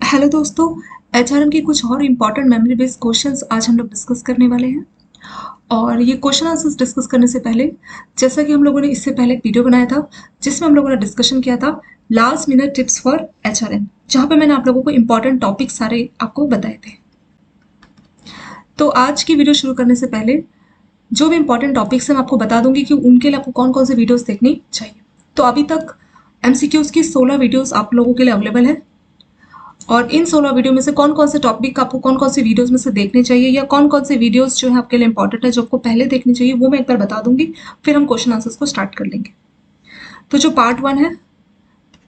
Hello दोस्तों, HRM के कुछ और इम्पॉर्टेंट मेमोरी बेस्ड क्वेश्चंस आज हम लोग डिस्कस करने वाले हैं। और ये क्वेश्चन आंसर्स डिस्कस करने से पहले, जैसा कि हम लोगों ने इससे पहले एक वीडियो बनाया था जिसमें हम लोगों ने डिस्कशन किया था last minute tips for HRM, जहाँ पे मैंने आप लोगों को इम्पॉर्टेंट टॉपिक सारे आपको बताए थे। तो आज की वीडियो शुरू करने से पहले जो भी इम्पोर्टेंट टॉपिक्स हैं मैं आपको बता दूंगी कि उनके लिए आपको कौन कौन से वीडियोस देखनी चाहिए। तो अभी तक एमसीक्यूज की 16 वीडियोस आप लोगों के लिए अवेलेबल है, और इन 16 वीडियो में से कौन कौन से टॉपिक आपको कौन कौन सी वीडियोस में से देखने चाहिए, या कौन कौन से वीडियोस जो है आपके लिए इंपॉर्टेंट है जो आपको पहले देखनी चाहिए, वो मैं एक बार बता दूंगी। फिर हम क्वेश्चन आंसर्स को स्टार्ट कर लेंगे। तो जो पार्ट 1 है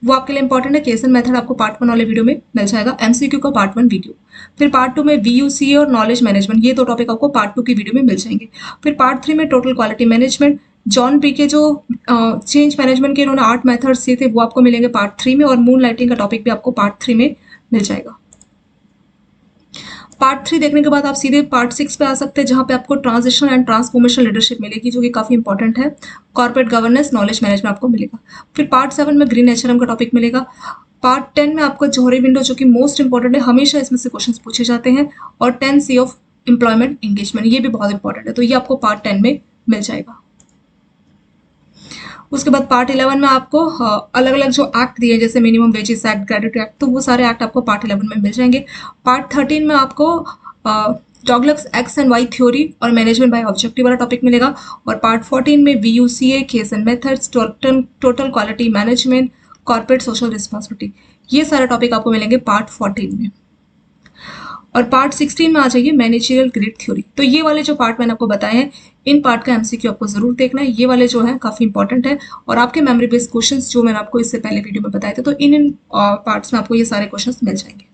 वो आपके लिए इंपॉर्टेंट है। केस एंड मेथड आपको पार्ट 1 वाले वीडियो में मिल जाएगा, एमसीक्यू का पार्ट 1 वीडियो। फिर पार्ट 2 में वीयूसीए और नॉलेज मैनेजमेंट, ये दो टॉपिक आपको पार्ट 2 की वीडियो में मिल जाएंगे। फिर पार्ट 3 में total quality management, John B के जो चेंज मैनेजमेंट के इन्होंने 8 मेथड्स दिए थे वो आपको मिलेंगे पार्ट 3 में, और मून लाइटिंग का टॉपिक भी आपको पार्ट 3 में मिल जाएगा। पार्ट 3 देखने के बाद आप सीधे पार्ट 6 पे आ सकते हैं, जहां पे आपको ट्रांजिशन एंड ट्रांसफॉर्मेशन लीडरशिप मिलेगी, जो कि काफी इंपॉर्टेंट है। कॉर्पोरेट गवर्नेंस, नॉलेज मैनेजमेंट आपको मिलेगा। फिर पार्ट 7 में ग्रीन एचआरएम का टॉपिक मिलेगा। पार्ट 10 में आपको जोहरी विंडो, जो कि मोस्ट इंपॉर्टेंट है, हमेशा इसमें से क्वेश्चन पूछे जाते हैं। और 10 सी ऑफ एम्प्लॉयमेंट एंगेजमेंट, ये भी बहुत इंपॉर्टेंट है, तो ये आपको पार्ट 10 में मिल जाएगा। उसके बाद पार्ट 11 में आपको अलग अलग जो एक्ट दिए, जैसे minimum wages act, graduate act, तो वो सारे एक्ट आपको पार्ट 11 में मिल जाएंगे। पार्ट 13 में आपको Douglas X and Y theory और मैनेजमेंट बाय ऑब्जेक्टिव वाला टॉपिक मिलेगा। और पार्ट 14 में VUCA, case and methods, total quality management, corporate social responsibility, ये सारे टॉपिक आपको मिलेंगे पार्ट 14 में। और पार्ट 16 में आ जाइए मैनेजरियल ग्रिड थ्योरी। तो ये वाले जो पार्ट मैंने आपको बताए हैं, इन पार्ट का एमसीक्यू आपको जरूर देखना है, ये वाले जो है काफी इंपॉर्टेंट है। और आपके मेमोरी बेस्ड क्वेश्चंस जो मैंने आपको इससे पहले वीडियो में बताए थे, तो इन पार्ट्स में आपको ये सारे क्वेश्चंस मिल जाएंगे।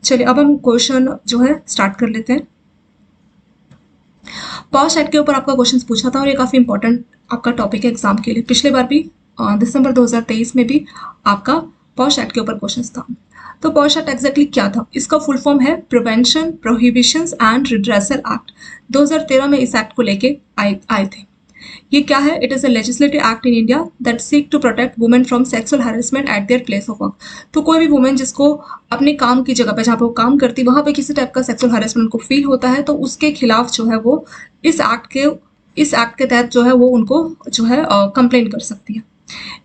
चलिए अब हम क्वेश्चन जो है स्टार्ट कर लेते हैं। पॉश एक्ट के ऊपर आपका क्वेश्चन पूछा था, और ये काफी इंपॉर्टेंट आपका टॉपिक है एग्जाम के लिए। पिछले बार भी दिसंबर 2023 में भी आपका पॉश एक्ट के ऊपर क्वेश्चन था। तो पॉश एक्ट एग्जैक्टली क्या था? इसका फुल फॉर्म है prevention, prohibitions and redressal act. 2013 में इस एक्ट को लेके आए थे। ये क्या है? It is a legislative act in India that seek to protect women from sexual harassment at their place of work. तो कोई भी वुमेन जिसको अपने काम की जगह पे, जहाँ पे वो काम करती है, वहां पे किसी टाइप का सेक्सुअल हैरेसमेंट को फील होता है, तो उसके खिलाफ जो है वो इस एक्ट के तहत जो है वो उनको जो है कंप्लेन कर सकती है।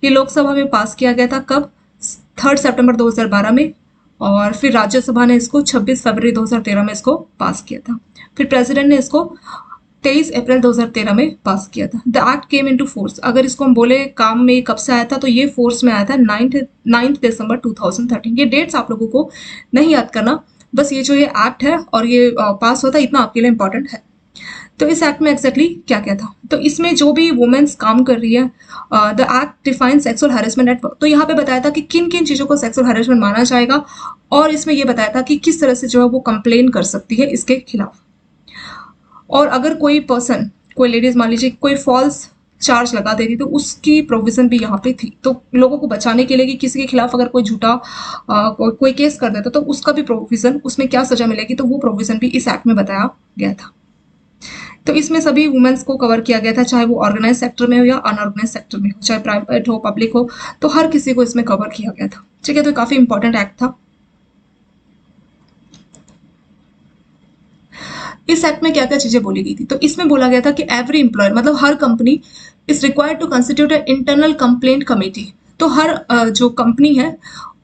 ये लोकसभा में पास किया गया था कब? 3 सितंबर 2012 में। और फिर राज्यसभा ने इसको 26 फरवरी 2013 में इसको पास किया था। फिर प्रेसिडेंट ने इसको 23 अप्रैल 2013 में पास किया था। The act came into force, अगर इसको हम बोले काम में कब से आया था, तो ये फोर्स में आया था 9 दिसंबर 2013। ये डेट्स आप लोगों को नहीं याद करना, बस ये जो ये एक्ट है और ये पास होता है, इतना आपके लिए इंपॉर्टेंट है। तो इस एक्ट में एग्जैक्टली क्या क्या था? तो इसमें जो भी वुमेन्स काम कर रही है, the act define sexual harassment at work. तो यहाँ पे बताया था कि किन किन चीजों को सेक्सुअल हैरेसमेंट माना जाएगा, और इसमें ये बताया था कि किस तरह से जो है वो कंप्लेन कर सकती है इसके खिलाफ। और अगर कोई पर्सन, कोई लेडीज मान लीजिए कोई फॉल्स चार्ज लगा देती, तो उसकी प्रोविजन भी यहाँ पे थी। तो लोगों को बचाने के लिए कि किसी के खिलाफ अगर कोई झूठा कोई केस कर देता, तो उसका भी प्रोविजन, उसमें क्या सजा मिलेगी, तो वो प्रोविजन भी इस एक्ट में बताया गया था। तो इसमें सभी वुमेन्स को कवर किया गया था, चाहे वो ऑर्गेनाइज सेक्टर में हो या अनऑर्गेनाइज सेक्टर में हो, चाहे प्राइवेट हो पब्लिक हो, तो हर किसी को इसमें कवर किया गया था। ठीक है, तो काफी इंपॉर्टेंट एक्ट था। इस एक्ट में क्या क्या चीजें बोली गई थी? तो इसमें बोला गया था कि एवरी एम्प्लॉयर, मतलब हर company, is required to constitute a internal complaint committee. तो हर जो कंपनी है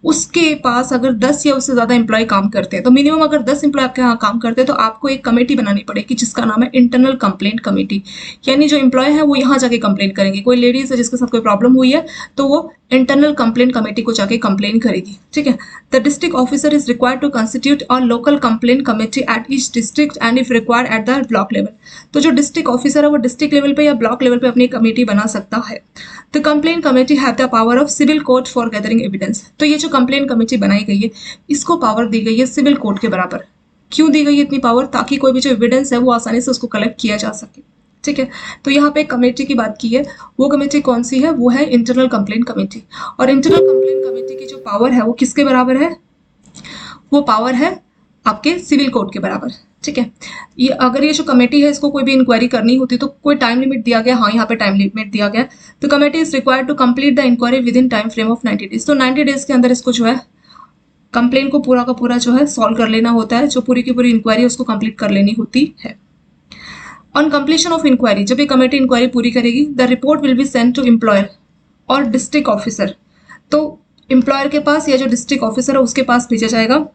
उसके पास अगर 10 या उससे ज्यादा एम्प्लॉय काम करते हैं, तो मिनिमम अगर 10 एम्प्लॉय आपके यहाँ काम करते हैं, तो आपको एक कमेटी बनानी पड़ेगी जिसका नाम है इंटरनल कंप्लेंट कमेटी। यानी जो एम्प्लॉय है वो यहाँ जाके कंप्लेन करेंगे। कोई लेडीज है जिसके साथ कोई प्रॉब्लम हुई है, तो वो इंटरनल कंप्लेंट कमेटी को जाके कंप्लेन करेगी। ठीक है। The district officer is required to constitute a local complaint committee at each district and if required at the block level. तो जो डिस्ट्रिक्ट ऑफिसर है वो डिस्ट्रिक्ट लेवल पे या ब्लॉक लेवल पे अपनी कमेटी बना सकता है। The complaint committee have the power of civil court for gathering evidence. तो ये जो कंप्लेंट कमेटी बनाई गई है, इसको पावर दी गई है सिविल कोर्ट के बराबर। क्यों दी गई है इतनी पावर? ताकि कोई भी जो एविडेंस है वो आसानी से उसको कलेक्ट किया जा सके। ठीक है। तो यहाँ पे कमेटी की बात की है, वो कमेटी कौन सी है? वो है इंटरनल कंप्लेंट कमेटी। और इंटरनल कंप्लेंट कमेटी की जो पावर है वो किसके बराबर है? वो पावर है आपके सिविल कोर्ट के बराबर। ठीक है। ये अगर ये जो कमेटी है इसको कोई भी इंक्वायरी करनी होती तो कोई टाइम लिमिट दिया गया, हाँ यहाँ पे टाइम लिमिट दिया गया। तो committee is required to complete the inquiry within time frame of 90 days. तो 90 डेज के अंदर इसको जो है कंप्लेन को पूरा का पूरा जो है सॉल्व कर लेना होता है, जो पूरी की पूरी इंक्वायरी उसको कंप्लीट कर लेनी होती है। ऑन कंप्लीशन ऑफ इंक्वायरी, जब ये कमेटी इंक्वायरी पूरी करेगी, the report will be send to employer और डिस्ट्रिक्ट ऑफिसर। तो एम्प्लॉयर के पास या जो डिस्ट्रिक्ट ऑफिसर है उसके पास भेजा जाएगा।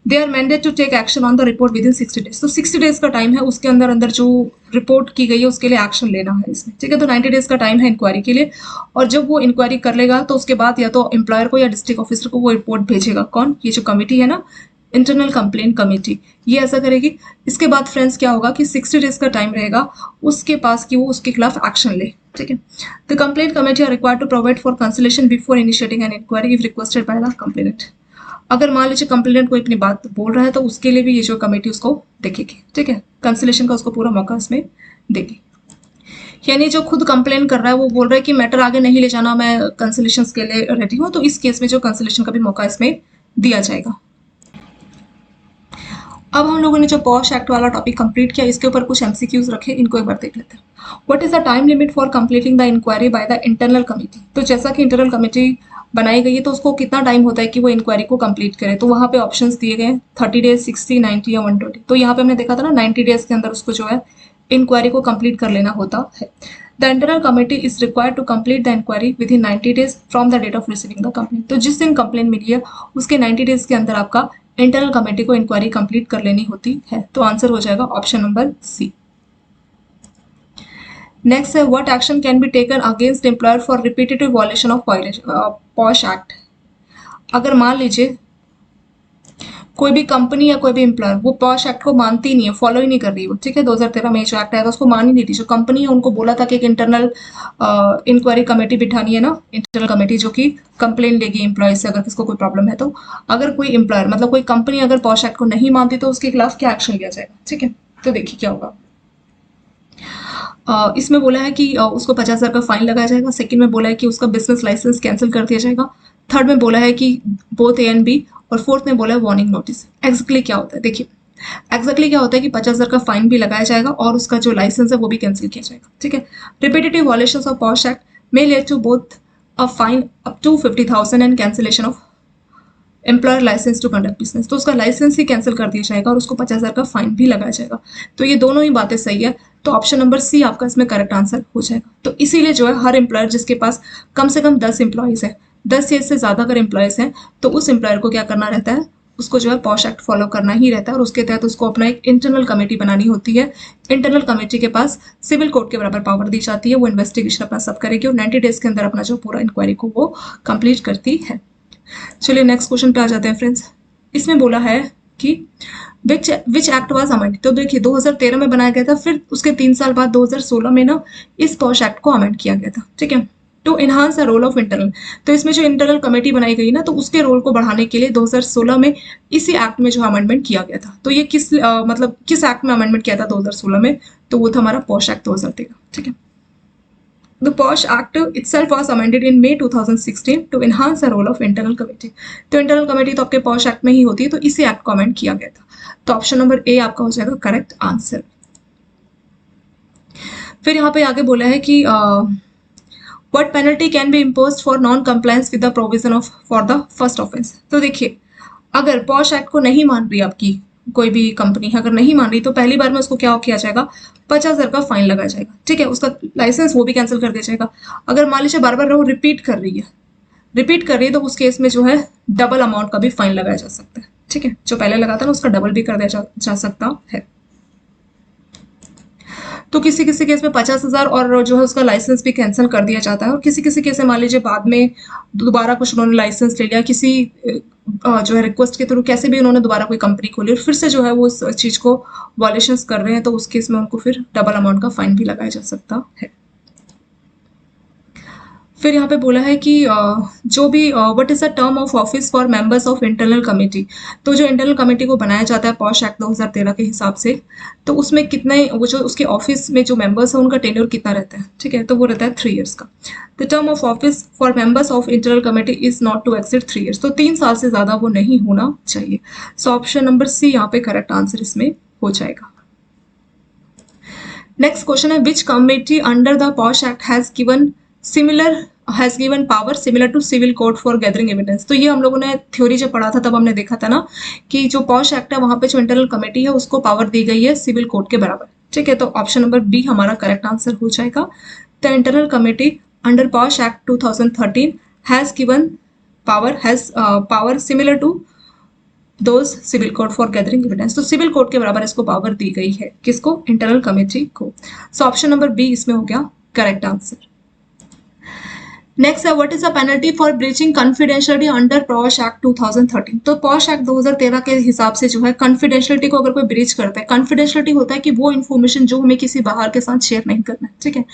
They are mandated to take action on the report within 60 days. तो 60 डेज का टाइम है, उसके अंदर अंदर जो रिपोर्ट की गई है उसके लिए एक्शन लेना है इसमें, ठीक है। तो 90 डेज का टाइम है इंक्वायरी के लिए, और जब वो इंक्वायरी कर लेगा तो उसके बाद या तो एम्प्लॉयर को या डिस्ट्रिक्ट ऑफिसर को वो रिपोर्ट भेजेगा। कौन? ये जो कमेटी है ना, इंटरनल कंप्लेंट कमेटी, ये ऐसा करेगी। इसके बाद फ्रेंड्स क्या होगा कि 60 डेज का टाइम रहेगा उसके पास कि वो उसके खिलाफ एक्शन ले, ठीक है। The complaint committee are required to provide for conciliation before initiating an inquiry if requested by the complainant. अगर मान लीजिए कंप्लेनेंट कोई अपनी बात बोल रहा है तो उसके लिए भी ये जो कमेटी उसको देखेगी, ठीक है। कंसलेशन का उसको पूरा मौका इसमें देगी। यानी जो खुद कंप्लेन कर रहा है वो बोल रहा है कि मैटर आगे नहीं ले जाना, मैं कंसलेशन के लिए रेडी हूँ, तो इस केस में जो कंसलेशन का भी मौका इसमें दिया जाएगा। अब हम लोगों ने जो पॉश एक्ट वाला टॉपिक कंप्लीट किया, इसके ऊपर कुछ एमसीक्यूज रखे, इनको एक बार देख लेते हैं। What is the time limit for completing the inquiry by the internal committee. तो जैसा कि इंटरनल कमेटी बनाई गई है तो उसको कितना टाइम होता है कि वो इंक्वायरी को कंप्लीट करे। तो वहाँ पे ऑप्शंस दिए गए 30 डेज, 60, 90 या 120। तो यहाँ पे हमने देखा था ना 90 डेज के अंदर उसको जो है इंक्वायरी को कंप्लीट कर लेना होता है। The internal committee is required to complete the inquiry within 90 days from the date of receiving the complaint. तो जिस दिन कंप्लेंट मिली है उसके 90 डेज के अंदर आपका इंटरनल कमेटी को इंक्वायरी कंप्लीट कर लेनी होती है। तो आंसर हो जाएगा ऑप्शन नंबर सी। नेक्स्ट है what action can be taken against employer for repetitive violation of POSH act. अगर मान लीजिए कोई भी कंपनी या कोई भी एम्प्लॉयर वो पॉश एक्ट को मानती नहीं है, फॉलो ही नहीं कर रही हो, ठीक है। 2013 में जो एक्ट आया था उसको मान ही नहीं थी। जो कंपनी है उनको बोला था कि एक इंटरनल इंक्वायरी कमेटी बिठानी है ना, इंटरनल कमेटी जो कि कंप्लेन लेगी एम्प्लॉय से अगर किसको कोई प्रॉब्लम है। तो अगर कोई एम्प्लॉयर मतलब कोई कंपनी अगर पॉश एक्ट को नहीं मानती तो उसके खिलाफ क्या एक्शन लिया जाएगा, ठीक है। तो देखिए क्या होगा। इसमें बोला है कि उसको 50,000 का फाइन लगाया जाएगा। सेकंड में बोला है कि उसका बिजनेस लाइसेंस कैंसिल कर दिया जाएगा। थर्ड में बोला है कि बोथ ए एंड बी, और फोर्थ में बोला है वार्निंग नोटिस। एग्जैक्टली क्या होता है देखिए, एग्जैक्टली क्या होता है कि 50,000 का फाइन भी लगाया जाएगा और उसका जो लाइसेंस है वो भी कैंसिल किया जाएगा, ठीक है। Repetitive violations of POSH act may lead to both a fine up to 50,000 and cancellation of employer licence to conduct business. तो उसका लाइसेंस ही कैंसिल कर दिया जाएगा और उसको 50,000 का फाइन भी लगाया जाएगा। तो ये दोनों ही बातें सही है, तो ऑप्शन नंबर सी आपका इसमें करेक्ट आंसर हो जाएगा। तो इसीलिए जो है हर एम्प्लॉयर जिसके पास कम से कम 10 एम्प्लॉयज है, 10 या इससे ज्यादा अगर एम्प्लॉयज हैं, तो उस एम्प्लॉयर को क्या करना रहता है, उसको जो है पॉश एक्ट फॉलो करना ही रहता है। और उसके तहत उसको अपना एक इंटरनल कमेटी बनानी होती है। इंटरनल कमेटी के पास सिविल कोर्ट के बराबर पावर दी जाती है, वो इन्वेस्टिगेशन अपना सब करेगी और 90 डेज के अंदर अपना जो पूरा इंक्वायरी को वो कंप्लीट करती है। चलिए नेक्स्ट क्वेश्चन पे आ जाते हैं फ्रेंड्स। इसमें बोला है कि विच एक्ट वाज अमेंड। तो देखिए 2013 में बनाया गया था, फिर उसके 3 साल बाद 2016 में ना इस पॉश एक्ट को अमेंड किया गया था, ठीक है। To enhance the role of internal, तो इसमें जो इंटरनल कमेटी बनाई गई ना, तो उसके रोल को बढ़ाने के लिए 2016 में इसी एक्ट में जो अमेंडमेंट किया गया था। तो ये मतलब किस एक्ट में अमेंडमेंट किया था 2016 में, तो वो था हमारा पॉश एक्ट 2013, ठीक है। The POSH Act itself was amended in May 2016 to enhance the role of internal committee. तो इंटरनल कमेटी तो आपके पॉश एक्ट में ही होती है, तो इसी एक्ट को अमेंड किया गया था। तो ऑप्शन नंबर ए आपका हो जाएगा करेक्ट आंसर। फिर यहाँ पे आगे बोला है कि what penalty can be imposed for non compliance with the provision of for the first offence. तो देखिए अगर पॉश एक्ट को नहीं मान रही आपकी कोई भी कंपनी अगर नहीं मान रही, तो पहली बार में उसको क्या किया जाएगा, 50,000 का फाइन लगाया जाएगा, ठीक है। उसका लाइसेंस वो भी कैंसिल कर दिया जाएगा। अगर मान लीजिए बार बार वो रिपीट कर रही है तो उस केस में जो है डबल अमाउंट का भी फाइन लगाया जा सकता है, ठीक है। जो पहले लगा था ना उसका डबल भी कर दिया जा सकता है। तो किसी किसी केस में 50,000 और जो है उसका लाइसेंस भी कैंसिल कर दिया जाता है। और किसी किसी केस में मान लीजिए बाद में दोबारा कुछ उन्होंने लाइसेंस ले लिया, किसी जो है रिक्वेस्ट के थ्रू कैसे भी उन्होंने दोबारा कोई कंपनी खोली और फिर से जो है वो उस चीज को वॉयलेशंस कर रहे हैं, तो उस केस में उनको फिर डबल अमाउंट का फाइन भी लगाया जा सकता है। फिर यहाँ पे बोला है कि जो भी what is the term of office for members of internal committee. तो जो इंटरनल कमेटी को बनाया जाता है पॉश एक्ट 2013 के हिसाब से, तो उसमें कितने वो जो उसके ऑफिस में जो मेंबर्स है उनका टेन्योर कितना रहता है, ठीक है। तो वो रहता है 3 ईयर्स का। The term of office for members of internal committee is not to exceed 3 years. तो 3 साल से ज्यादा वो नहीं होना चाहिए। सो ऑप्शन नंबर सी यहाँ पे करेक्ट आंसर इसमें हो जाएगा। नेक्स्ट क्वेश्चन है which committee under the POSH act has given similar has given power similar to civil code for gathering evidence. तो ये हम लोगों ने थ्योरी जब पढ़ा था तब हमने देखा था ना कि जो पॉश एक्ट है वहां पे जो इंटरनल कमेटी है उसको पावर दी गई है सिविल कोड के बराबर। ठीक है, तो ऑप्शन नंबर बी हमारा करेक्ट आंसर हो जाएगा। The internal committee under POSH act 2013 has given power similar to those civil code for gathering evidence. तो सिविल कोड के बराबर इसको पावर दी गई है, किसको? इंटरनल कमेटी को। सो ऑप्शन नंबर बी इसमें हो गया करेक्ट आंसर। नेक्स्ट है what is the penalty for breaching confidentiality under POSH act 2013। तो पॉश एक्ट 2013 के हिसाब से जो है कॉन्फिडेंशियलिटी को अगर कोई ब्रीच करता है, कॉन्फिडेंशियलिटी होता है कि वो इन्फॉर्मेशन जो हमें किसी बाहर के साथ शेयर नहीं करना है, ठीक है,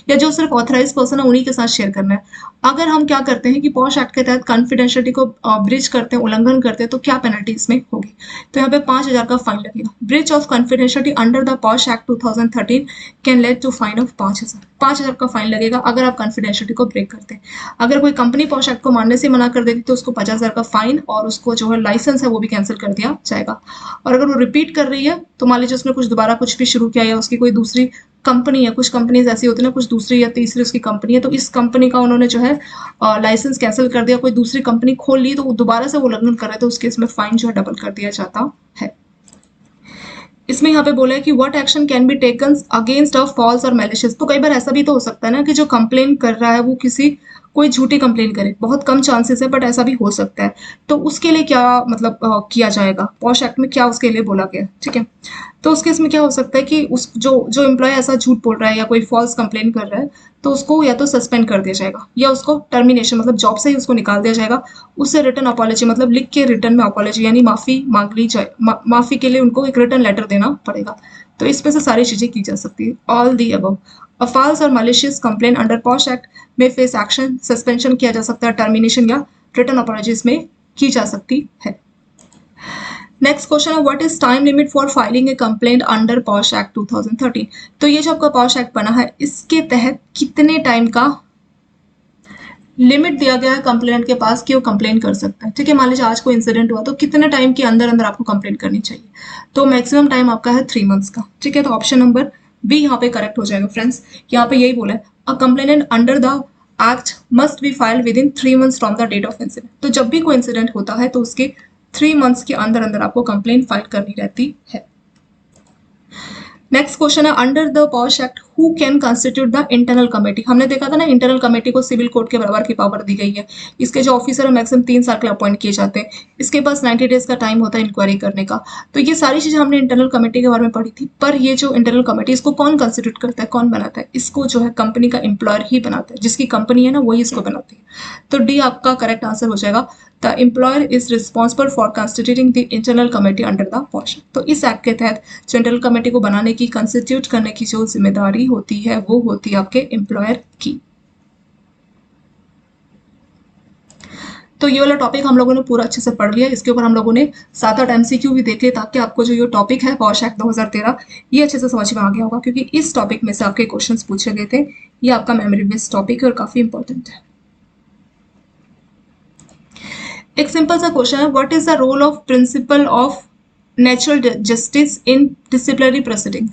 या जो सिर्फ ऑथराइज पर्सन है उन्हीं के साथ शेयर करना है। अगर हम क्या करते हैं कि पॉश एक्ट के तहत कॉन्फिडेंशियलिटी को ब्रीच करते हैं, उल्लंघन करते हैं, तो क्या पेनल्टी इसमें होगी? तो यहाँ पे 5,000 का फाइन लगेगा। Breach of confidentiality under the POSH act 2013 can lead to fine of 5,000 का फाइन लगेगा अगर आप कॉन्फिडेंशियलिटी को ब्रेक करते हैं। अगर कोई कंपनी पॉश एक्ट को मानने से मना कर देती तो उसको 50,000 का फाइन और उसको जो है लाइसेंस है वो भी कैंसिल कर दिया जाएगा। और अगर वो रिपीट कर रही है तो मान लीजिए उसने कुछ दोबारा कुछ भी शुरू किया या उसकी कोई दूसरी कंपनी है, कुछ कंपनीज ऐसी होती है ना, कुछ दूसरी या तीसरी उसकी कंपनी है, तो इस कंपनी का उन्होंने जो है लाइसेंस कैंसिल कर दिया, कोई दूसरी कंपनी खोल ली, तो दोबारा से वो उल्लंघन कर रहे तो उस केस में फाइन जो है डबल कर दिया जाता है। इसमें यहाँ पे बोला है कि what action can be taken against a false और मैलिशियस। तो कई बार ऐसा भी तो हो सकता है ना कि जो कंप्लेन कर रहा है वो कोई झूठी कंप्लेन करे, बहुत कम चांसेस है बट ऐसा भी हो सकता है। तो उसके लिए क्या मतलब किया जाएगा, पॉश एक्ट में क्या उसके लिए बोला गया, ठीक है। तो उस केस में क्या हो सकता है कि उस जो एम्प्लॉय ऐसा झूठ बोल रहा है या कोई फॉल्स कंप्लेन कर रहा है तो उसको या तो सस्पेंड कर दिया जाएगा या उसको टर्मिनेशन मतलब जॉब से ही उसको निकाल दिया जाएगा। उससे रिटर्न अपॉलॉजी मतलब लिख के रिटर्न में अपॉलॉजी यानी माफी मांग ली जाए, माफी के लिए उनको एक रिटर्न लेटर देना पड़ेगा। तो इसमें से सारी चीजें की जा सकती है, all the above. A false और malicious complaint under POSH act में फेस एक्शन, सस्पेंशन किया जा सकता है, टर्मिनेशन या रिटर्न अपॉलॉजीज में की जा सकती है। नेक्स्ट क्वेश्चन है what is time limit for filing A complaint under POSH act 2013। तो ये जो आपका पॉश एक्ट बना है इसके तहत कितने टाइम का लिमिट दिया गया है कंप्लेंट के पास कि वो कंप्लेन कर सकता है, ठीक है। मान लीजिए आज कोई इंसिडेंट हुआ तो कितने टाइम के अंदर अंदर आपको कंप्लेंट करनी चाहिए, तो मैक्सिमम टाइम आपका है 3 मंथ्स का, ठीक है। तो ऑप्शन नंबर बी यहाँ पे करेक्ट हो जाएगा फ्रेंड्स। यहाँ पे यही बोला है a complainant under the act must be filed within 3 months from the date of incident. तो जब भी कोई इंसिडेंट होता है तो उसके 3 मंथ्स के अंदर अंदर आपको कंप्लेंट फाइल करनी रहती है। नेक्स्ट क्वेश्चन है under the POSH act who can constitute the internal committee. हमने देखा था ना इंटरनल कमेटी को सिविल कोड के बराबर की पावर दी गई है। इसके जो ऑफिसर है मैक्सिमम 3 साल के लिए अपॉइंट किए जाते हैं। इसके पास 90 डेज का टाइम होता है इंक्वायरी करने का। तो ये सारी चीजें हमने इंटरनल कमेटी के बारे में पढ़ी थी। पर ये जो इंटरनल कमेटी इसको कौन कंस्टिट्यूट करता है, कौन बनाता है? इसको जो है कंपनी का एम्प्लॉयर ही बनाता है, जिसकी कंपनी है ना वही इसको बनाती है। तो डी आपका करेक्ट आंसर हो जाएगा। The employer is responsible for constituting the internal committee under the posh. तो इस एक्ट के तहत जो इंटरनल कमेटी को बनाने की, कंस्टिट्यूट करने की जो जिम्मेदारी होती है वो होती है आपके एम्प्लॉयर की। तो ये वाला टॉपिक हम लोगों ने पूरा अच्छे से पढ़ लिया। इसके ऊपर हम लोगों ने 7-8 एमसीक्यू भी देख लिए ताकि आपको जो ये टॉपिक है पॉश एक्ट 2013 ये अच्छे से समझ में आ गया होगा, क्योंकि इस टॉपिक में से आपके क्वेश्चंस पूछे गए थे। ये आपका मेमोरी बेस्ड टॉपिक है और काफी इंपॉर्टेंट है। एक सिंपल सा क्वेश्चन है what is the role of principle of natural justice in disciplinary proceeding.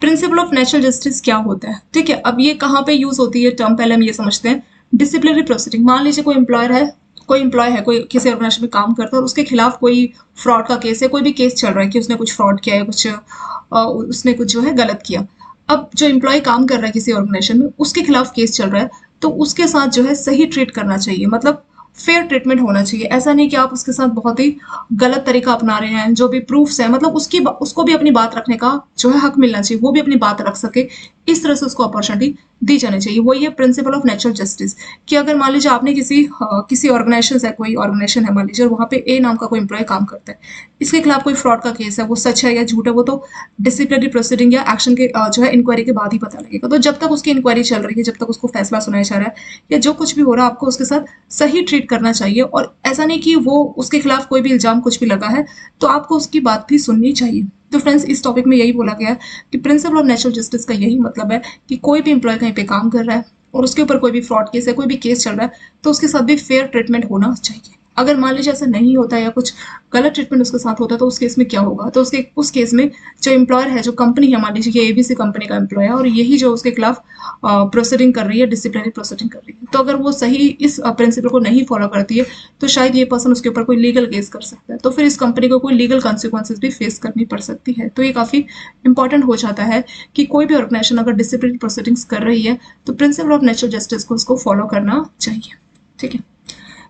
Principle of natural justice क्या होता है, ठीक है। अब ये कहाँ पे यूज होती है टर्म, पहले हम ये समझते हैं। डिसिप्लिनरी प्रोसीडिंग, मान लीजिए कोई एम्प्लॉयर है, कोई एम्प्लॉय है, कोई किसी ऑर्गेनाइजेशन में काम करता है और उसके खिलाफ कोई फ्रॉड का केस है, कोई भी केस चल रहा है कि उसने कुछ फ्रॉड किया है, उसने कुछ जो है गलत किया। अब जो एम्प्लॉय काम कर रहा है किसी ऑर्गेनाइजेशन में उसके खिलाफ केस चल रहा है तो उसके साथ जो है सही ट्रीट करना चाहिए, मतलब फेयर ट्रीटमेंट होना चाहिए। ऐसा नहीं कि आप उसके साथ बहुत ही गलत तरीका अपना रहे हैं। जो भी प्रूफ्स है मतलब उसको भी अपनी बात रखने का जो है हक मिलना चाहिए, वो भी अपनी बात रख सके, इस तरह से उसको अपॉर्चुनिटी दी जानी चाहिए। वही है प्रिंसिपल ऑफ नेचुरल जस्टिस। कि अगर मान लीजिए आपने किसी ऑर्गेनाइजेशन है, कोई ऑर्गेनाइजेशन है मान लीजिए, वहाँ पे ए नाम का कोई एम्प्लॉय काम करता है, इसके खिलाफ कोई फ्रॉड का केस है, वो सच है या झूठ है वो तो डिसिप्लिनरी प्रोसीडिंग या एक्शन के जो है इंक्वायरी के बाद ही पता लगेगा। तो जब तक उसकी इंक्वायरी चल रही है, जब तक उसको फैसला सुनाया जा रहा है या जो कुछ भी हो रहा है, आपको उसके साथ सही ट्रीट करना चाहिए। और ऐसा नहीं कि वो उसके खिलाफ कोई भी इल्जाम कुछ भी लगा है तो आपको उसकी बात भी सुननी चाहिए। तो फ्रेंड्स इस टॉपिक में यही बोला गया है कि प्रिंसिपल ऑफ नेचुरल जस्टिस का यही मतलब है कि कोई भी एम्प्लॉय कहीं पे काम कर रहा है और उसके ऊपर कोई भी फ्रॉड केस है, कोई भी केस चल रहा है तो उसके साथ भी फेयर ट्रीटमेंट होना चाहिए। अगर मान लीजिए ऐसा नहीं होता या कुछ गलत ट्रीटमेंट उसके साथ होता है तो उस केस में क्या होगा? तो उस केस में जो एम्प्लॉयर है, जो कंपनी है, मान लीजिए कि एबीसी कंपनी का एम्प्लॉय है और यही जो उसके खिलाफ प्रोसीडिंग कर रही है, डिसिप्लिनरी प्रोसीडिंग कर रही है, तो अगर वो सही इस प्रिंसिपल को नहीं फॉलो करती है तो शायद ये पर्सन उसके ऊपर कोई लीगल केस कर सकता है, तो फिर इस कंपनी को कोई लीगल कॉन्सिक्वेंसेज भी फेस करनी पड़ सकती है। तो ये काफ़ी इंपॉर्टेंट हो जाता है कि कोई भी ऑर्गेनाइजेशन अगर डिसिप्लिनरी प्रोसीडिंग्स कर रही है तो प्रिंसिपल ऑफ नेचुरल जस्टिस को उसको फॉलो करना चाहिए। ठीक है,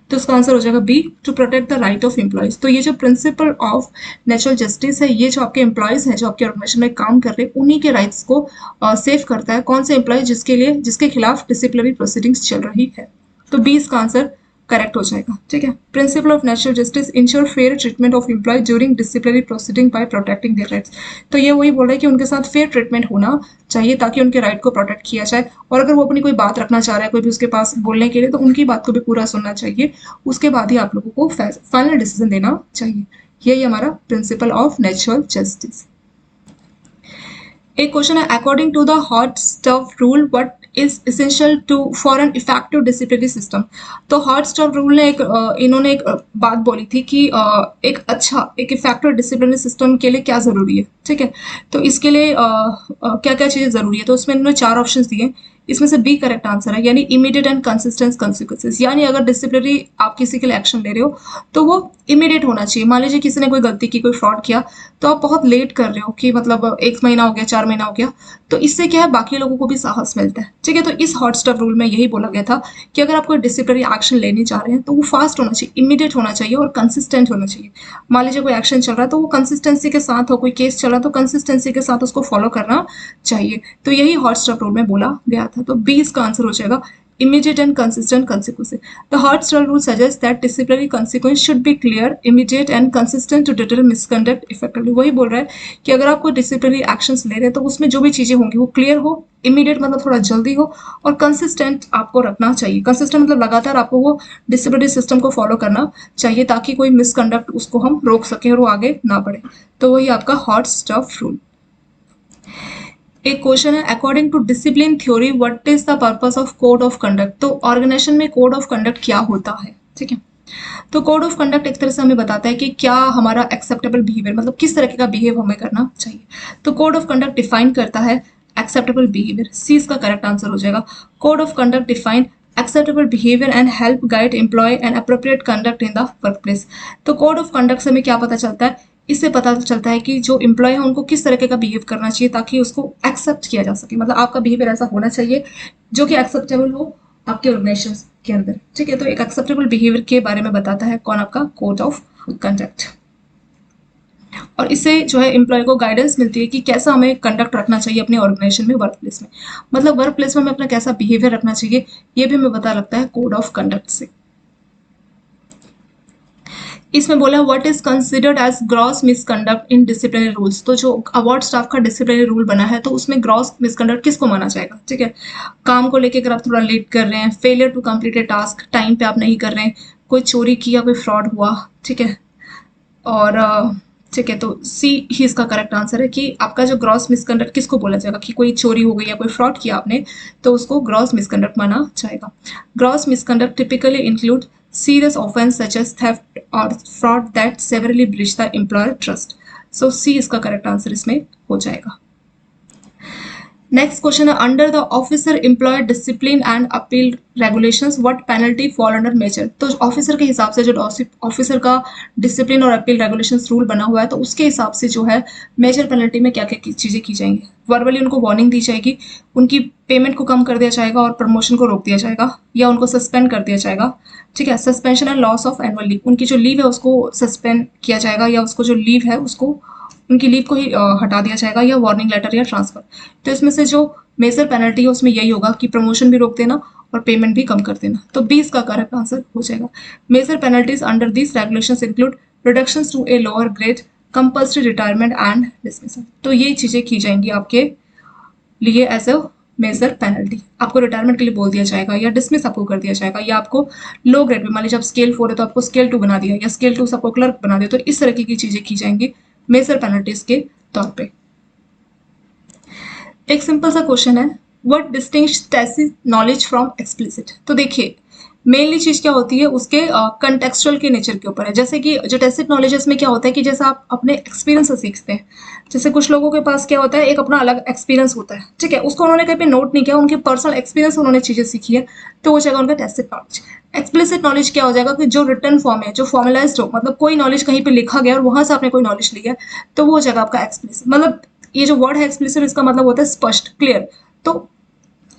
तो इसका आंसर हो जाएगा B, to protect the right of employees. तो ये जो प्रिंसिपल ऑफ नेचुरल जस्टिस है, ये जो आपके एम्प्लॉयज हैं, जो आपके ऑर्गेनाइजेशन में काम कर रहे हैं, उन्हीं के राइट्स को सेव करता है। कौन से एम्प्लॉय? जिसके खिलाफ डिसिप्लिनरी प्रोसीडिंग्स चल रही है। तो बी इसका आंसर करेक्ट हो जाएगा। ठीक है, principle of natural justice ensure fair treatment of employee during disciplinary proceeding by protecting their rights. तो ये वही बोल रहा है कि उनके साथ फेयर ट्रीटमेंट होना चाहिए ताकि उनके राइट को प्रोटेक्ट किया जाए, और अगर वो अपनी कोई बात रखना चाह रहा है कोई भी उसके पास बोलने के लिए, तो उनकी बात को भी पूरा सुनना चाहिए, उसके बाद ही आप लोगों को फाइनल डिसीजन देना चाहिए। यही हमारा प्रिंसिपल ऑफ नेचुरल जस्टिस। एक क्वेश्चन है, according to the hot stove rule what is essential to for an effective disciplinary system. तो हॉट स्टव रूल ने इन्होंने एक बात बोली थी कि एक इफेक्टिव डिसिप्लिनरी सिस्टम के लिए क्या जरूरी है। ठीक है, तो इसके लिए क्या क्या चीजें जरूरी है, तो उसमें इन्होंने 4 ऑप्शंस दिए। इसमें से बी करेक्ट आंसर है, यानी इमीडिएट एंड कंसिस्टेंट कॉन्सिक्वेंसेस। यानी अगर डिसिप्लिनरी आप किसी के लिए एक्शन ले रहे हो तो वो इमीडिएट होना चाहिए। मान लीजिए किसी ने कोई गलती की, कोई फ्रॉड किया, तो आप बहुत लेट कर रहे हो कि मतलब 1 महीना हो गया, 4 महीना हो गया, तो इससे क्या है, बाकी लोगों को भी साहस मिलता है। ठीक है, तो इस हॉट स्टफ रूल में यही बोला गया था कि अगर आप कोई डिसिप्लिनरी एक्शन लेने जा रहे हैं तो वो फास्ट होना चाहिए, इमीडिएट होना चाहिए और कंसिस्टेंट होना चाहिए। मान लीजिए कोई एक्शन चल रहा है तो वो कंसिस्टेंसी के साथ हो, कोई केस चल रहा है तो कंसिस्टेंसी के साथ उसको फॉलो करना चाहिए। तो यही हॉट स्टफ रूल में बोला गया था। तो बी इसका आंसर हो जाएगा, immediate and consistent consequences. The Hart-Stall rule suggests that disciplinary consequence should be clear, immediate and consistent to deter misconduct effectively. वही बोल रहा है कि अगर आप कोई डिसिप्लिनरी एक्शंस ले रहे हैं तो उसमें जो भी चीजें होंगी वो क्लियर हो, इमीडिएट मतलब थोड़ा जल्दी हो, और कंसिस्टेंट आपको रखना चाहिए। कंसिस्टेंट मतलब लगातार आपको वो डिसिप्लिनरी सिस्टम को फॉलो करना चाहिए ताकि कोई मिसकंडक्ट उसको हम रोक सकें और वो आगे ना बढ़े। तो वही आपका हॉट स्टफ रूल। एक क्वेश्चन है, according to discipline theory what is the purpose of code of conduct. तो ऑर्गेनाइजेशन में कोड ऑफ कंडक्ट क्या होता है। ठीक है, तो कोड ऑफ कंडक्ट एक तरह से हमें बताता है कि क्या हमारा एक्सेप्टेबल बिहेवियर, मतलब किस तरह का बिहेव हमें करना चाहिए। तो कोड ऑफ कंडक्ट डिफाइन करता है एक्सेप्टेबल बिहेवियर। सी इसका करेक्ट आंसर हो जाएगा। Code of conduct define acceptable behavior and help guide employee and appropriate conduct in the workplace। तो कोड ऑफ कंडक्ट से हमें क्या पता चलता है, इससे पता चलता है कि जो एम्प्लॉय है उनको किस तरह का बिहेव करना चाहिए ताकि उसको एक्सेप्ट किया जा सके। मतलब आपका बिहेवियर ऐसा होना चाहिए जो कि एक्सेप्टेबल हो आपके ऑर्गेनाइजेशन के अंदर। ठीक है, तो एक एक्सेप्टेबल बिहेवियर के बारे में बताता है कौन, आपका कोड ऑफ कंडक्ट। और इससे जो है एम्प्लॉय को गाइडेंस मिलती है कि कैसा हमें कंडक्ट रखना चाहिए अपने ऑर्गेनाइजेशन में, वर्क प्लेस में। मतलब वर्क प्लेस में हमें अपना कैसा बिहेवियर रखना चाहिए ये भी हमें पता लगता है कोड ऑफ कंडक्ट से। इसमें बोला what is considered as gross misconduct in disciplinary rules. तो जो अवार्ड स्टाफ का डिसिप्लिनरी रूल बना है तो उसमें ग्रॉस मिसकंडक्ट किसको माना जाएगा। ठीक है, काम को लेकर अगर आप थोड़ा लेट कर रहे हैं, failure to complete a task, time पे आप नहीं कर रहे हैं, कोई चोरी किया, कोई फ्रॉड हुआ। ठीक है, और ठीक है, तो सी ही इसका करेक्ट आंसर है कि आपका जो ग्रॉस मिसकंडक्ट किसको बोला जाएगा, कि कोई चोरी हो गई या कोई फ्रॉड किया आपने तो उसको ग्रॉस मिसकंडक्ट माना जाएगा। Gross misconduct typically include serious offense such as theft or fraud that severely breach the employer trust। so C इसका करेक्ट आंसर इसमें हो जाएगा। नेक्स्ट क्वेश्चन है, under the officer employee discipline and appeal regulations what penalty fall under major. तो officer के हिसाब से जो ऑफिसर का डिसिप्लिन और अपील रेगुलेशंस रूल बना हुआ है तो उसके हिसाब से जो है मेजर पेनल्टी में क्या क्या चीजें की जाएंगी। वर्बली उनको वार्निंग दी जाएगी, उनकी पेमेंट को कम कर दिया जाएगा और प्रमोशन को रोक दिया जाएगा, या उनको सस्पेंड कर दिया जाएगा। ठीक है, suspension and loss of annual leave, उनकी जो लीव है उसको सस्पेंड किया जाएगा, या उसको जो लीव है उसको उनकी लीव को ही हटा दिया जाएगा, या वार्निंग लेटर या ट्रांसफर। तो इसमें से जो मेजर पेनल्टी है उसमें यही होगा कि प्रमोशन भी रोक देना और पेमेंट भी कम कर देना। तो 20 का करेक्ट आंसर हो जाएगा। Major penalties under this regulations include reductions to a lower grade, compulsory retirement and dismissal. तो ये चीजें की जाएंगी आपके लिए एज अ मेजर पेनल्टी। आपको रिटायरमेंट के लिए बोल दिया जाएगा, या डिसमिस आपको कर दिया जाएगा, या आपको लो ग्रेड में मान लीजिए आप स्केल 4 है तो आपको स्केल 2 बना दिया, या स्केल 2 से आपको क्लर्क बना दिया। तो इस तरह की चीजें की जाएंगी मेजर पेनल्टीज के तौर पे। एक सिंपल सा क्वेश्चन है, what distinguish tacit knowledge from explicit. तो देखिए मेनली चीज क्या होती है उसके कंटेक्सचुअल के नेचर के ऊपर है। जैसे कि जो टेसिट नॉलेजेस में क्या होता है कि जैसे आप अपने एक्सपीरियंस से सीखते हैं। जैसे कुछ लोगों के पास क्या होता है, एक अपना अलग एक्सपीरियंस होता है, ठीक है, उसको उन्होंने कहीं पे नोट नहीं किया, उनके पर्सनल एक्सपीरियंस उन्होंने चीजें सीखी है, तो वो जाएगा उनका टेसिट नॉलेज। एक्सप्लिसिट नॉलेज क्या हो जाएगा कि जो रिटर्न फॉर्म है, जो फॉर्मलाइज्ड हो, मतलब कोई नॉलेज कहीं पे लिखा गया और वहां से आपने कोई नॉलेज लिया, तो वो हो जाएगा आपका एक्सप्लिसिट। मतलब ये जो वर्ड है एक्सप्लिसिट, इसका मतलब होता है स्पष्ट, क्लियर। तो